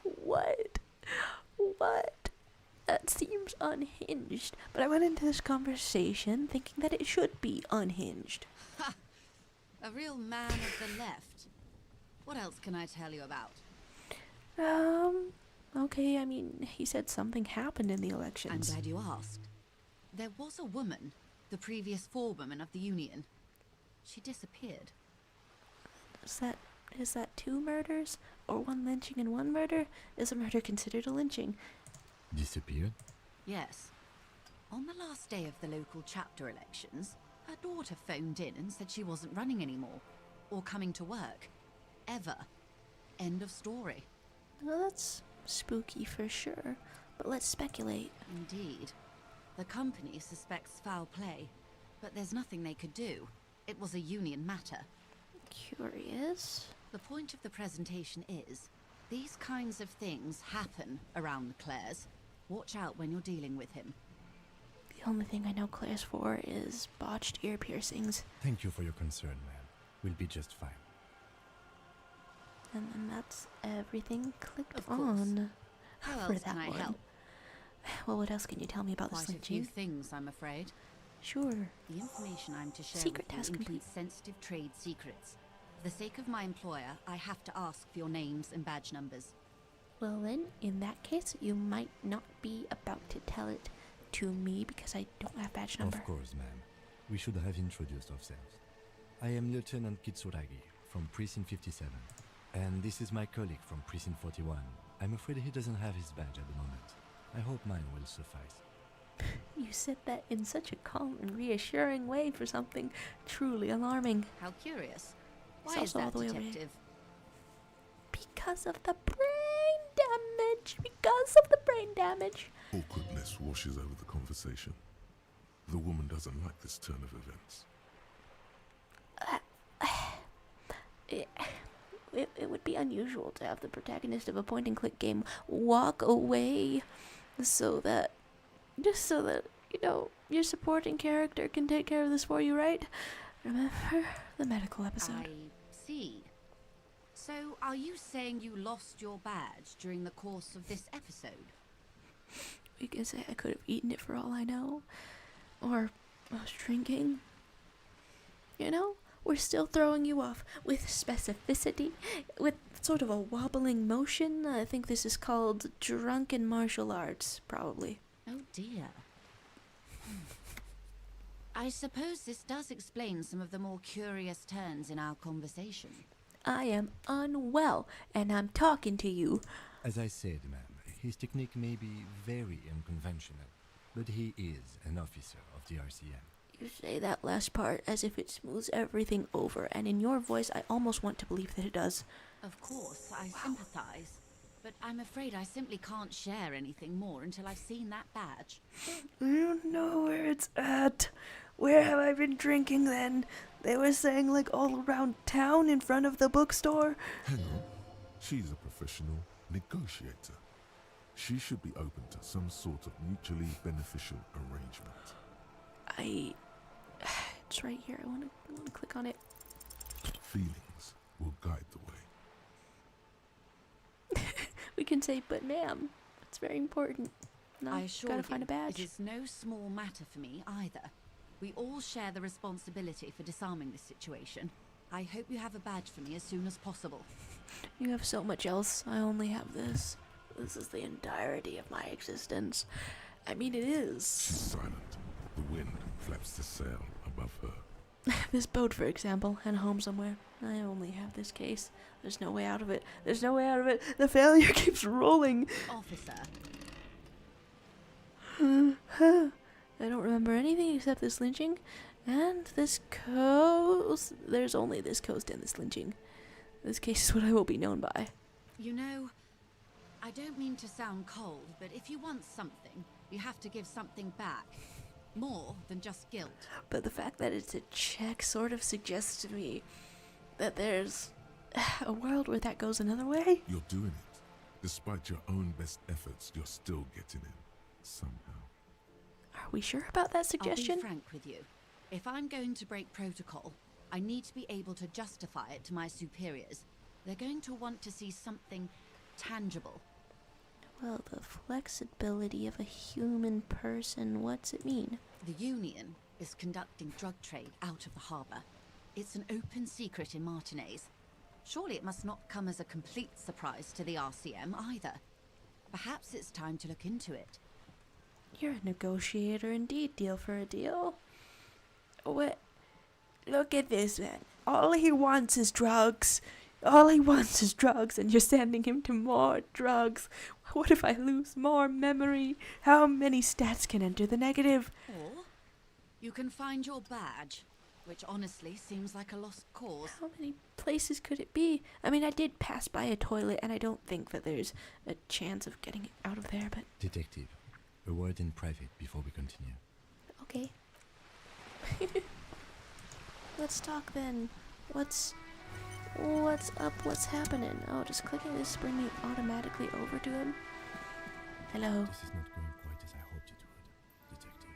What? What? That seems unhinged. But I went into this conversation thinking that it should be unhinged. Ha! A real man of the left. What else can I tell you about? Okay, I mean, he said something happened in the elections. I'm glad you asked. There was a woman, the previous forewoman of the union. She disappeared. Is that 2 murders? Or 1 lynching and 1 murder? Is a murder considered a lynching? Disappeared? Yes. On the last day of the local chapter elections, her daughter phoned in and said she wasn't running anymore. Or coming to work. Ever. End of story. Well, that's spooky for sure. But let's speculate. Indeed. The company suspects foul play, but there's nothing they could do. It was a union matter. Curious. The point of the presentation is, these kinds of things happen around the Clares. Watch out when you're dealing with him. The only thing I know Claire's for is botched ear piercings. Thank you for your concern, ma'am. We'll be just fine. And then that's everything clicked Of course. on. How for else that can I one. help? Well, what else can you tell me about Quite this a few lynching? things, I'm afraid. Sure. The information I'm to share Secret with task you complete. includes sensitive trade secrets. For the sake of my employer, I have to ask for your names and badge numbers. Well then, in that case, you might not be about to tell it to me because I don't have badge number. Of course, ma'am. We should have introduced ourselves. I am Lieutenant Kitsuragi from Precinct 57. And this is my colleague from Precinct 41. I'm afraid he doesn't have his badge at the moment. I hope mine will suffice. You said that in such a calm and reassuring way for something truly alarming. How curious. It's Why is also all that, the way over here. detective? Because of the brain damage. Because of the brain damage. Awkwardness washes over the conversation. The woman doesn't like this turn of events. It would be unusual to have the protagonist of a point-and-click game walk away just so that, you know, your supporting character can take care of this for you, right? Remember the medical episode? I see. So, are you saying you lost your badge during the course of this episode? We can say I could have eaten it for all I know. Or I was drinking. You know? We're still throwing you off with specificity, with sort of a wobbling motion. I think this is called drunken martial arts, probably. Oh dear. I suppose this does explain some of the more curious turns in our conversation. I am unwell, and I'm talking to you. As I said, ma'am, his technique may be very unconventional, but he is an officer of the RCM. You say that last part as if it smooths everything over, and in your voice I almost want to believe that it does. Of course, I sympathize, but I'm afraid I simply can't share anything more until I've seen that badge. I don't know where it's at. Where have I been drinking then? They were saying like all around town in front of the bookstore. Hang on. She's a professional negotiator. She should be open to some sort of mutually beneficial arrangement. It's right here. I want to click on it. Feelings will guide the way. We can say, but ma'am, it's very important. No, I assure gotta you, find a badge. it is no small matter for me either. We all share the responsibility for disarming this situation. I hope you have a badge for me as soon as possible. You have so much else. I only have this. This is the entirety of my existence. I mean, it is. She's silent. The wind flaps the sail above her. This boat, for example, and home somewhere. I only have this case. There's no way out of it. There's no way out of it. The failure keeps rolling. Officer. I don't remember anything except this lynching and this coast. There's only this coast and this lynching. This case is what I will be known by. You know, I don't mean to sound cold, but if you want something, you have to give something back. More than just guilt. But the fact that it's a check sort of suggests to me that there's a world where that goes another way. You're doing it. Despite your own best efforts, you're still getting in. Somehow. Are we sure about that suggestion? I'll be frank with you. If I'm going to break protocol, I need to be able to justify it to my superiors. They're going to want to see something tangible. Well, the flexibility of a human person, what's it mean? The Union is conducting drug trade out of the harbour. It's an open secret in Martinez. Surely it must not come as a complete surprise to the RCM either. Perhaps it's time to look into it. You're a negotiator indeed, deal for a deal. What? Look at this man. All he wants is drugs. All he wants is drugs, and you're sending him to more drugs. What if I lose more memory? How many stats can enter the negative? Or you can find your badge, which honestly seems like a lost cause. How many places could it be? I mean, I did pass by a toilet, and I don't think that there's a chance of getting it out of there, but... Detective, a word in private before we continue. Okay. Let's talk then. What's up? What's happening? Oh, just clicking this bring me automatically over to him. Hello. This is not going quite as I hoped it would, Detective.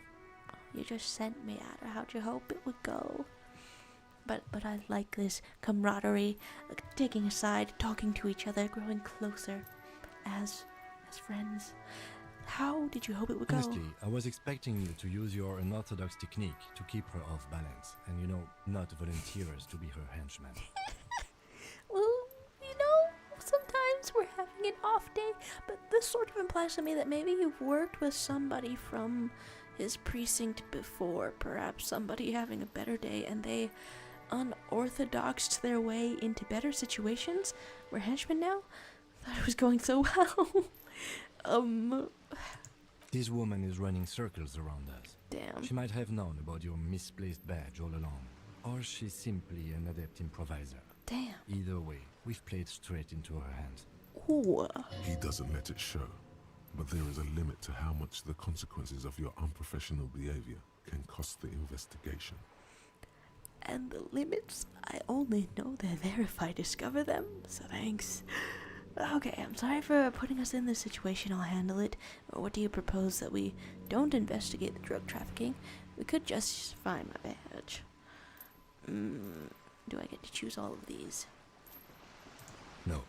You just sent me at her. How'd you hope it would go? But I like this camaraderie, taking a side, talking to each other, growing closer as friends. How did you hope it would go? Honestly, I was expecting you to use your unorthodox technique to keep her off balance, and not volunteer us to be her henchman. Well, sometimes we're having an off day, but this sort of implies to me that maybe you've worked with somebody from his precinct before, perhaps somebody having a better day, and they unorthodoxed their way into better situations. We're henchmen now? Thought it was going so well. This woman is running circles around us. Damn. She might have known about your misplaced badge all along, or she's simply an adept improviser. Damn. Either way, we've played straight into her hands. Ooh. He doesn't let it show, but there is a limit to how much the consequences of your unprofessional behavior can cost the investigation. And the limits, I only know they're there if I discover them, so thanks. Okay, I'm sorry for putting us in this situation. I'll handle it. Or what do you propose, that we don't investigate the drug trafficking? We could just find my badge. Do I get to choose all of these? No.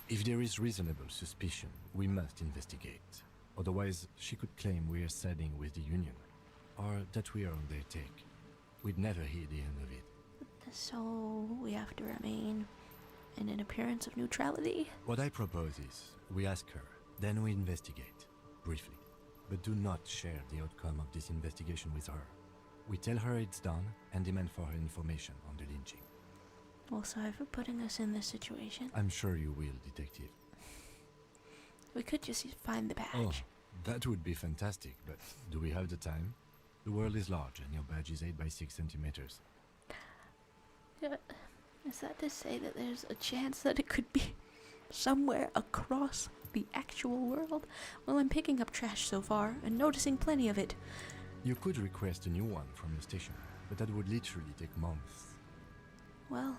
If there is reasonable suspicion, we must investigate. Otherwise, she could claim we are siding with the Union, or that we are on their take. We'd never hear the end of it. So, we have to remain in an appearance of neutrality? What I propose is, we ask her, then we investigate, briefly. But do not share the outcome of this investigation with her. We tell her it's done, and demand for her information on the lynching. Well, sorry for putting us in this situation. I'm sure you will, Detective. We could just find the badge. Oh, that would be fantastic, but do we have the time? The world is large, and your badge is 8 by 6 centimeters. Is that to say that there's a chance that it could be somewhere across the actual world? Well, I'm picking up trash so far, and noticing plenty of it. You could request a new one from the station, but that would literally take months. Well,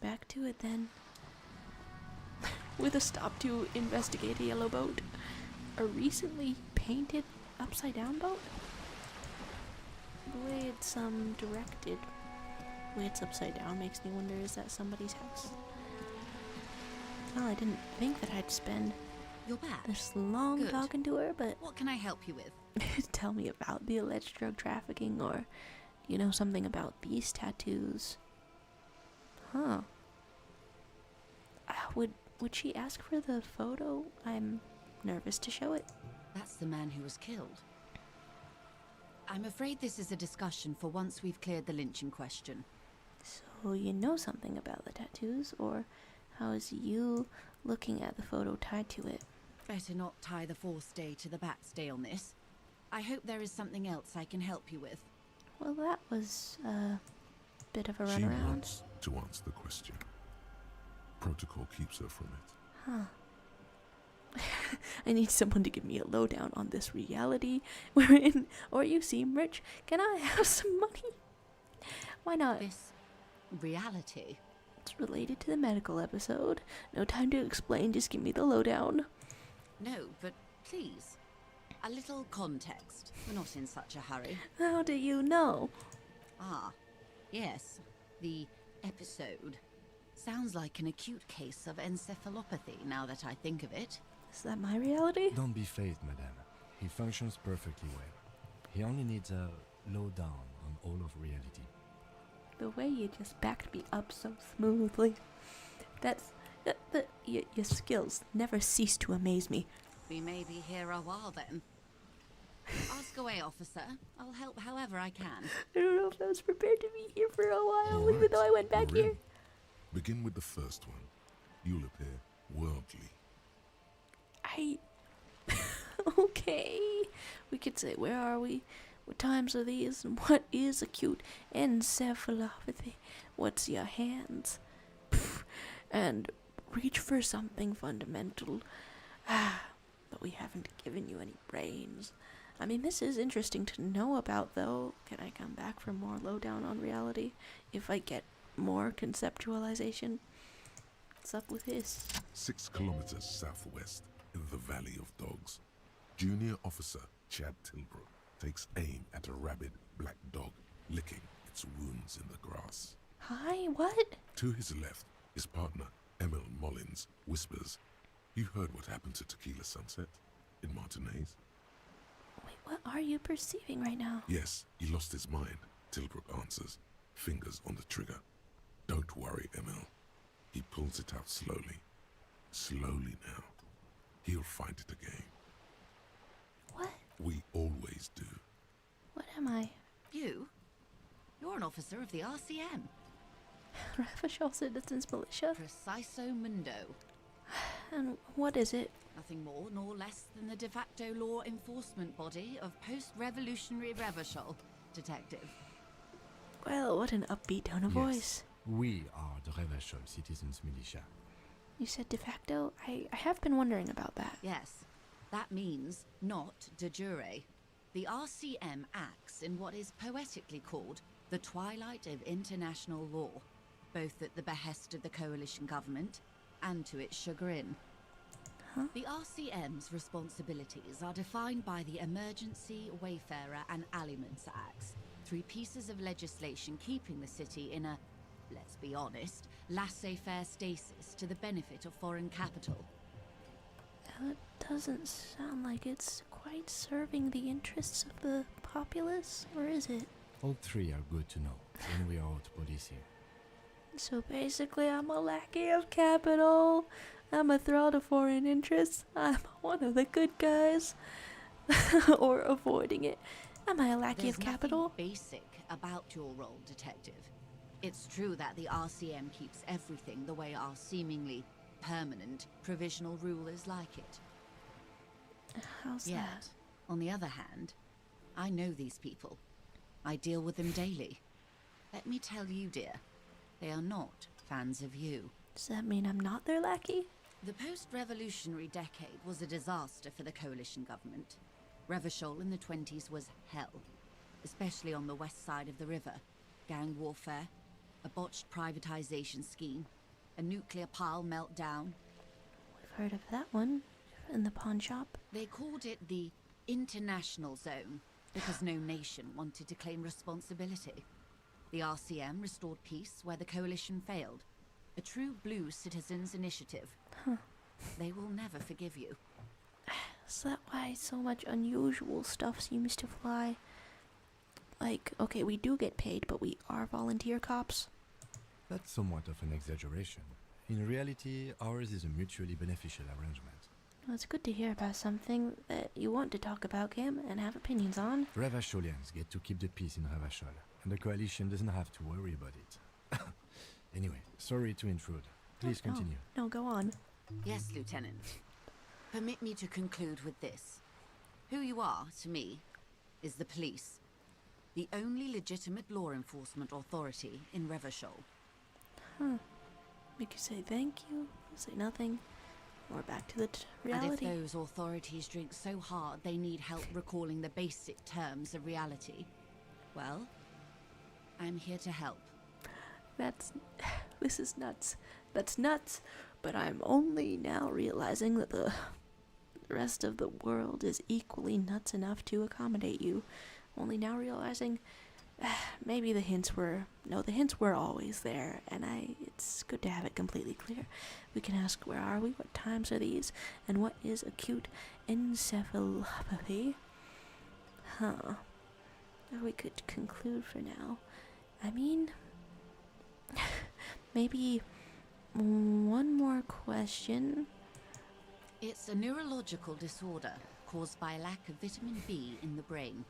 back to it then. With a stop to investigate a yellow boat. A recently painted upside-down boat? The way it's, directed. The way it's upside down makes me wonder, is that somebody's house? Well, I didn't think that I'd spend this long Good. talking to her, but... What can I help you with? Tell me about the alleged drug trafficking, or, something about these tattoos. Huh. Would she ask for the photo? I'm nervous to show it. That's the man who was killed. I'm afraid this is a discussion for once we've cleared the lynching question. So you know something about the tattoos, or how is you looking at the photo tied to it? Better not tie the fourth day to the bat stay on this. I hope there is something else I can help you with. Well, that was a bit of a She runaround. wants to answer the question. Protocol keeps her from it. Huh. I need someone to give me a lowdown on this reality we're in. Or you seem rich. Can I have some money? Why not? This reality? It's related to the medical episode. No time to explain, just give me the lowdown. No, but please. A little context. We're not in such a hurry. How do you know? Ah. Yes, the episode. Sounds like an acute case of encephalopathy now that I think of it. Is that my reality? Don't be phased, madame. He functions perfectly well. He only needs a lowdown on all of reality. The way you just backed me up so smoothly. That's... your skills never cease to amaze me. We may be here a while then. Ask away, officer. I'll help however I can. I don't know if I was prepared to be here for a while, All even right, though I went back we're in. here. Begin with the first one. You'll appear worldly. Okay. We could say, where are we? What times are these? And what is acute encephalopathy? What's your hands? Pff, and reach for something fundamental. But we haven't given you any brains. I mean, this is interesting to know about, though. Can I come back for more lowdown on reality if I get more conceptualization? What's up with this? 6 kilometers southwest in the Valley of Dogs. Junior Officer Chad Tilbrook takes aim at a rabid black dog licking its wounds in the grass. Hi, what? To his left, his partner, Emil Mullins, whispers, "You heard what happened to Tequila Sunset in Martinez?" Wait, what are you perceiving right now? "Yes, he lost his mind," Tilbrook answers, fingers on the trigger. "Don't worry, Emil." He pulls it out slowly. Slowly now. He'll find it again. What? We always do. What am I? You? You're an officer of the RCM. Ravishal Citizens Militia? Preciso Mundo. And what is it? Nothing more nor less than the de facto law enforcement body of post-revolutionary Ravishal, detective. Well, what an upbeat tone of voice. We are the Revachol Citizens Militia. You said de facto? I have been wondering about that. Yes, that means not de jure. The RCM acts in what is poetically called the twilight of international law, both at the behest of the coalition government and to its chagrin. Huh? The RCM's responsibilities are defined by the Emergency, Wayfarer and Aliments Acts, 3 pieces of legislation keeping the city in a, let's be honest, laissez-faire stasis to the benefit of foreign capital. It doesn't sound like it's quite serving the interests of the populace, or is it? All 3 are good to know when we are out policing. So basically, I'm a lackey of capital. I'm a thrall to foreign interests. I'm one of the good guys. Or avoiding it. Am I a lackey There's of capital? nothing basic about your role, detective. It's true that the RCM keeps everything the way our seemingly permanent provisional rulers like it. How's Yet, that? on the other hand, I know these people. I deal with them daily. Let me tell you, dear, they are not fans of you. Does that mean I'm not their lackey? The post-revolutionary decade was a disaster for the coalition government. Revachol in the 20s was hell, especially on the west side of the river. Gang warfare, a botched privatization scheme, a nuclear pile meltdown. We've heard of that one in the pawn shop. They called it the international zone because no nation wanted to claim responsibility. The RCM restored peace where the coalition failed. A true blue citizens' initiative. Huh. They will never forgive you. Is that why so much unusual stuff seems to fly? Like, okay, we do get paid, but we are volunteer cops. That's somewhat of an exaggeration. In reality, ours is a mutually beneficial arrangement. Well, it's good to hear about something that you want to talk about, Kim, and have opinions on. Ravacholians get to keep the peace in Ravachol, and the coalition doesn't have to worry about it. Anyway, sorry to intrude. Please continue. No, go on. Yes, Lieutenant. Permit me to conclude with this. Who you are, to me, is the police. The only legitimate law enforcement authority in Revachol. Huh. We could say thank you, say nothing, or back to the reality. And if those authorities drink so hard they need help recalling the basic terms of reality, well, I'm here to help. This is nuts. That's nuts. But I'm only now realizing that the rest of the world is equally nuts enough to accommodate you. Only now realizing maybe the hints were... No, the hints were always there, and it's good to have it completely clear. We can ask, where are we, what times are these, and what is acute encephalopathy? Huh. Or we could conclude for now. I mean... maybe one more question. It's a neurological disorder caused by a lack of vitamin B in the brain.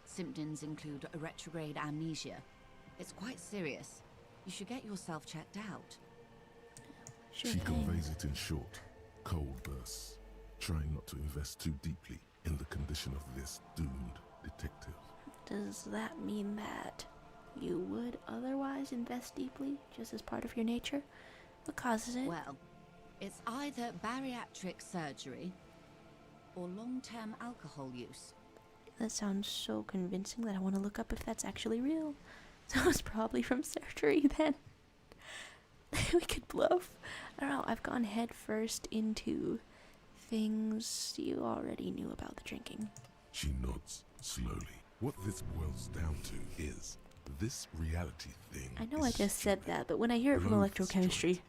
Symptoms include a retrograde amnesia. It's quite serious. You should get yourself checked out. Sure She thing. conveys it in short, cold bursts, trying not to invest too deeply in the condition of this doomed detective. Does that mean that you would otherwise invest deeply, just as part of your nature? What causes it? Well, it's either bariatric surgery or long-term alcohol use. That sounds so convincing that I want to look up if that's actually real. So it's probably from surgery then. We could bluff. I don't know, I've gone head first into things you already knew about the drinking. She nods slowly. What this boils down to is this reality thing. I know I is just said stupid. that, but when I hear it from Blow this electrochemistry... joint,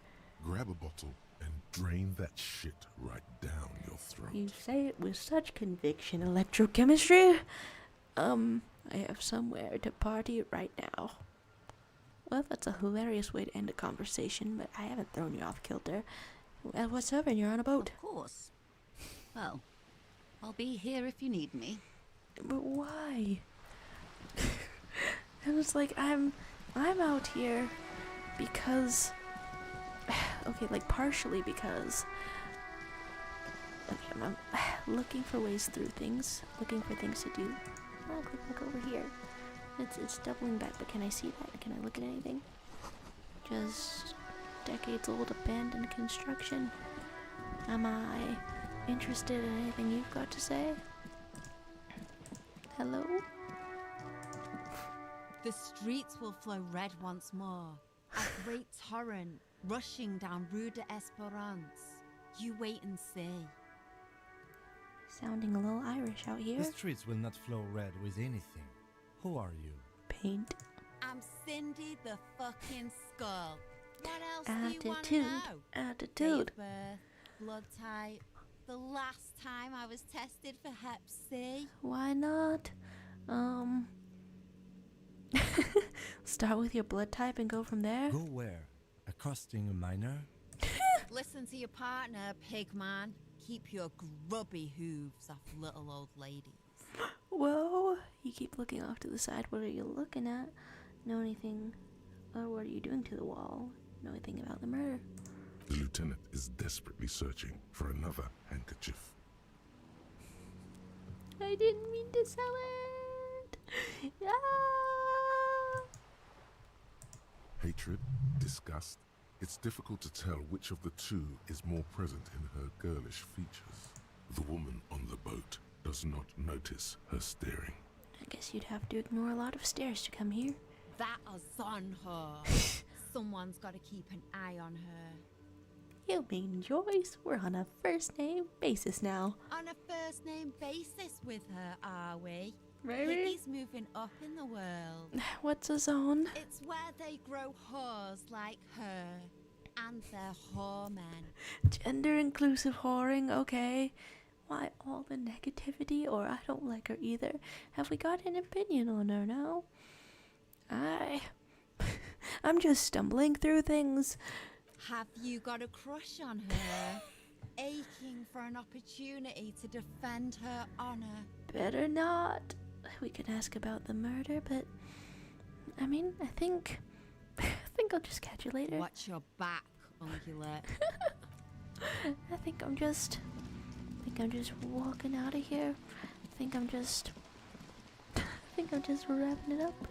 grab a bottle and drain that shit right down your throat. You say it with such conviction, electrochemistry. I have somewhere to party right now. Well, that's a hilarious way to end a conversation, but I haven't thrown you off kilter. Well, what's up, and you're on a boat. Of course. Well, I'll be here if you need me. But why? I was like, I'm out here because... Okay, like partially because... Okay, I'm looking for ways through things, looking for things to do. Oh, look over here. It's doubling back, but can I see that? Can I look at anything? Just decades-old abandoned construction. Am I interested in anything you've got to say? Hello? The streets will flow red once more. A great torrent rushing down Rue de Esperance. You wait and see. Sounding a little Irish out here. The streets will not flow red with anything. Who are you? Paint. I'm Cindy the fucking Skull. What else Attitude. do you want to know? Attitude. Date of birth, blood type. The last time I was tested for Hep C. Why not? Start with your blood type and go from there? Go where? Accosting a minor? Listen to your partner, pigman. Keep your grubby hooves off little old ladies. Whoa, you keep looking off to the side. What are you looking at? Know anything? Or what are you doing to the wall? Know anything about the murder? The lieutenant is desperately searching for another handkerchief. I didn't mean to sell it. Ah! Hatred, disgust. It's difficult to tell which of the two is more present in her girlish features. The woman on the boat does not notice her staring. I guess you'd have to ignore a lot of stairs to come here. That is on her. Someone's got to keep an eye on her. You mean Joyce? We're on a first name basis now. On a first name basis with her, are we? Maybe. Piggy's moving up in the world. What's a zone? It's where they grow whores like her. And they're whoremen. Gender inclusive whoring, okay. Why all the negativity? Or I don't like her either. Have we got an opinion on her now? I'm just stumbling through things. Have you got a crush on her? Aching for an opportunity to defend her honor? Better not. We could ask about the murder, but I mean, I think I'll just catch you later. Watch your back, ungulate. I think I'm just walking out of here. I think I'm just wrapping it up.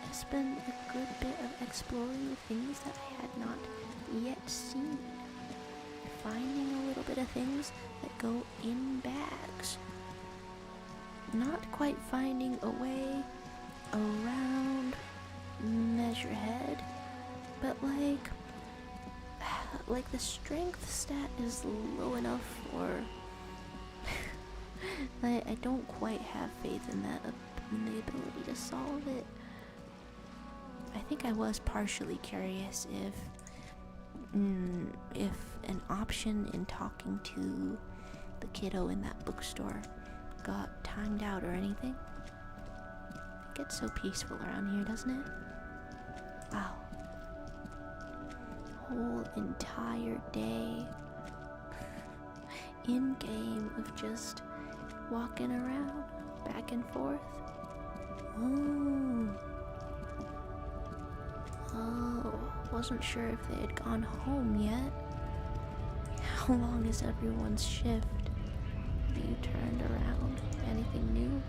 I spent a good bit of exploring the things that I had not yet seen. Finding a little bit of things that go in bags. Not quite finding a way around Measurehead, but like the strength stat is low enough for I don't quite have faith in that in the ability to solve it. I think I was partially curious if an option in talking to the kiddo in that bookstore got timed out or anything. It gets so peaceful around here, doesn't it? Wow. Whole entire day in game of just walking around back and forth. Oh, wasn't sure if they had gone home yet. How long is everyone's shift? Have you turned around? Anything new?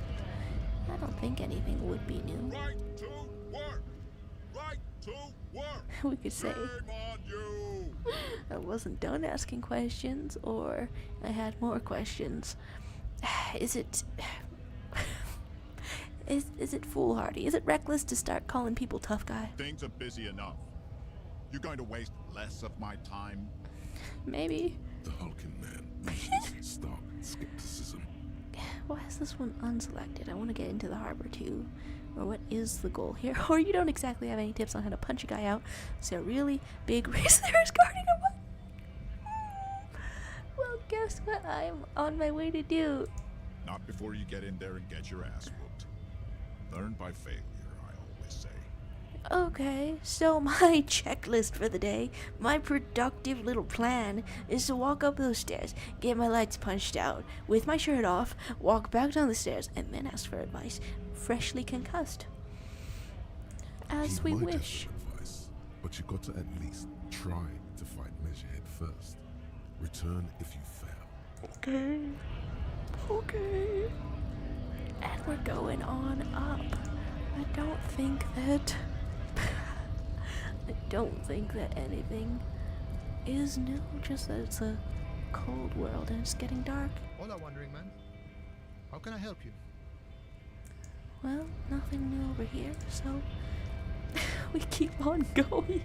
I don't think anything would be new. Right to work! Right to work! We could say Shame on you! I wasn't done asking questions, or I had more questions. Is it... Is it foolhardy? Is it reckless to start calling people tough guy? Things are busy enough. You're going to waste less of my time? Maybe. The hulking man oozes stark skepticism. Why is this one unselected? I want to get into the harbor too. Or what is the goal here? Or you don't exactly have any tips on how to punch a guy out. So a really big risk there is guarding him. Well, guess what I'm on my way to do? Not before you get in there and get your ass whooped. Learn by failure, I always say. Okay, so my checklist for the day, my productive little plan, is to walk up those stairs, get my lights punched out, with my shirt off, walk back down the stairs, and then ask for advice, freshly concussed. As we wish. Advice, but you got to at least try to fight Measurehead first. Return if you fail. Okay. Okay. And we're going on up. I don't think that anything is new, just that it's a cold world and it's getting dark. Hola, wandering man. How can I help you? Well, nothing new over here, so we keep on going.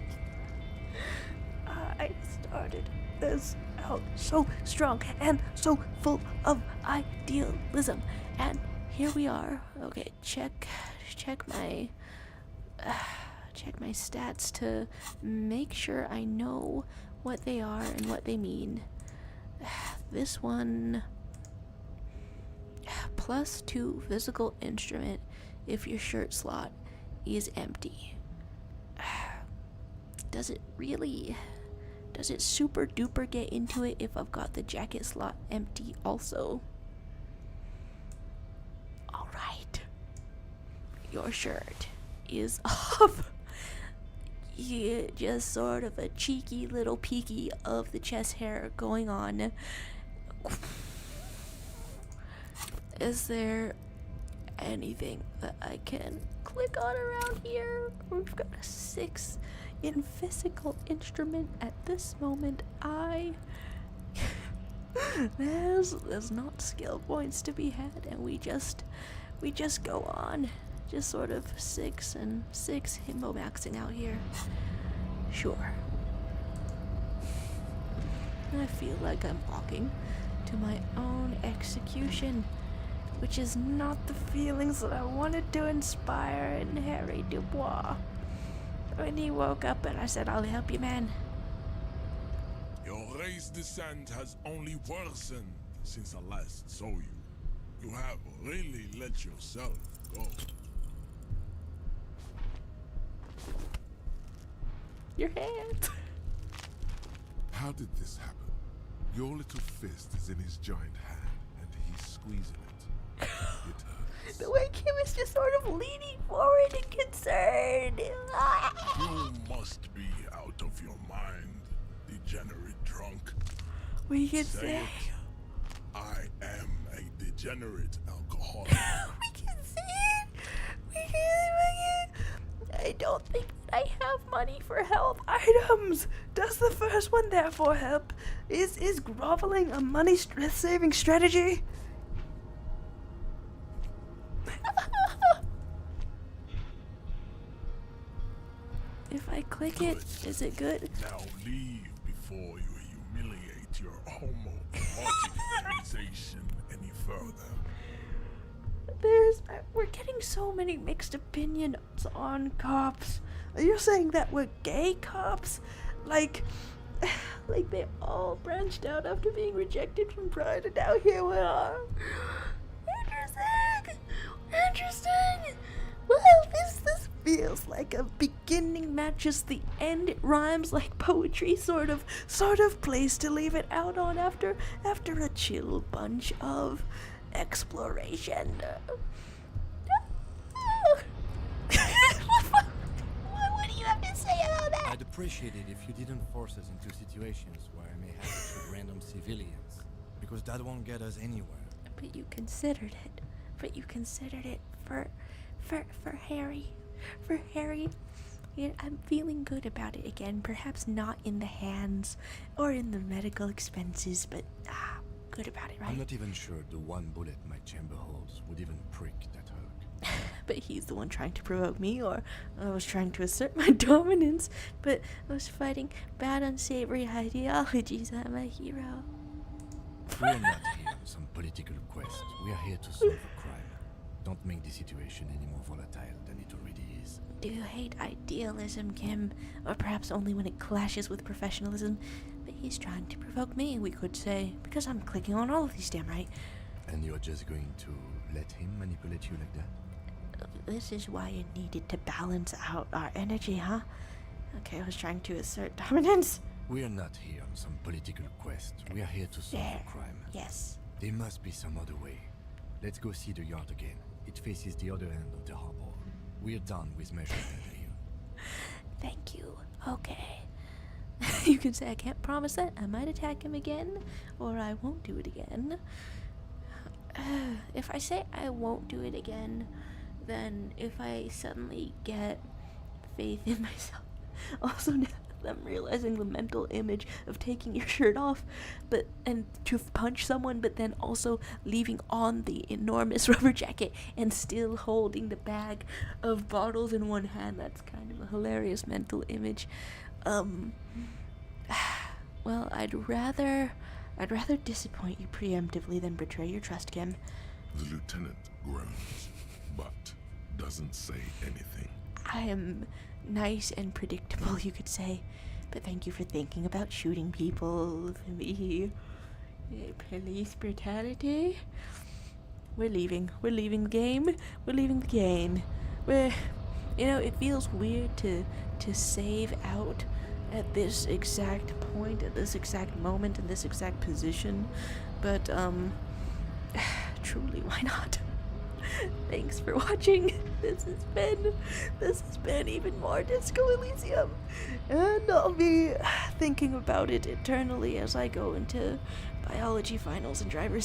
I started this out so strong and so full of idealism, and here we are. Okay, check my stats to make sure I know what they are and what they mean. This one, +2 physical instrument if your shirt slot is empty. Does it super duper get into it if I've got the jacket slot empty also? Alright. Your shirt is off. Yeah, just sort of a cheeky little peeky of the chest hair going on. Is there anything that I can click on around here? We've got a 6 in physical instrument at this moment. There's not skill points to be had, and we just go on, just sort of 6 and 6 himbo maxing out here. Sure. I feel like I'm walking to my own execution, which is not the feelings that I wanted to inspire in Harry DuBois when he woke up and I said, "I'll help you, man." Your race descent has only worsened since I last saw you. You have really let yourself go. Your hand. How did this happen? Your little fist is in his giant hand, and he's squeezing it. It hurts. The way Kim is just sort of leaning forward and concerned. You must be out of your mind, degenerate drunk. We can Say say it. I am a degenerate alcoholic. we can say it. I don't think I have money for health items. Does the first one therefore help? Is groveling a money saving strategy? If I click it, is it good? Now leave before you humiliate your homo-eroticization any further. we're getting so many mixed opinions on cops. Are you saying that we're gay cops? Like they all branched out after being rejected from Pride, and now here we are. Interesting. Well, this feels like a beginning matches the end. It rhymes like poetry, sort of place to leave it out on after a chill bunch of exploration. What do you have to say about that? I'd appreciate it if you didn't force us into situations where I may have to shoot random civilians, because that won't get us anywhere. But you considered it. For Harry. For Harry. Yeah, I'm feeling good about it again. Perhaps not in the hands or in the medical expenses, but good about it, right? I'm not even sure the one bullet my chamber holds would even prick that hurt. But he's the one trying to provoke me, or I was trying to assert my dominance, but I was fighting bad, unsavory ideologies. I'm a hero. We are not here on some political quest. We are here to solve a crime. Don't make the situation any more volatile than it already is. Do you hate idealism, Kim? Or perhaps only when it clashes with professionalism? But he's trying to provoke me, we could say, because I'm clicking on all of these, damn right. And you're just going to let him manipulate you like that? This is why you needed to balance out our energy, huh? Okay, I was trying to assert dominance. We are not here on some political quest. We are here to solve a crime. Yes. There must be some other way. Let's go see the yard again. It faces the other end of the harbor. We're done with measuring that here. Thank you. Okay. You can say I can't promise that. I might attack him again, or I won't do it again. If I say I won't do it again, then if I suddenly get faith in myself, also now I'm realizing the mental image of taking your shirt off, and to punch someone, but then also leaving on the enormous rubber jacket and still holding the bag of bottles in one hand. That's kind of a hilarious mental image. Well, I'd rather disappoint you preemptively than betray your trust, Kim. The lieutenant groans, but doesn't say anything. I am nice and predictable, you could say, but thank you for thinking about shooting people for me. Police brutality. We're leaving the game. It feels weird to save out at this exact point, at this exact moment, in this exact position, but truly, why not? Thanks for watching. This has been even more Disco Elysium, and I'll be thinking about it eternally as I go into biology finals and driver's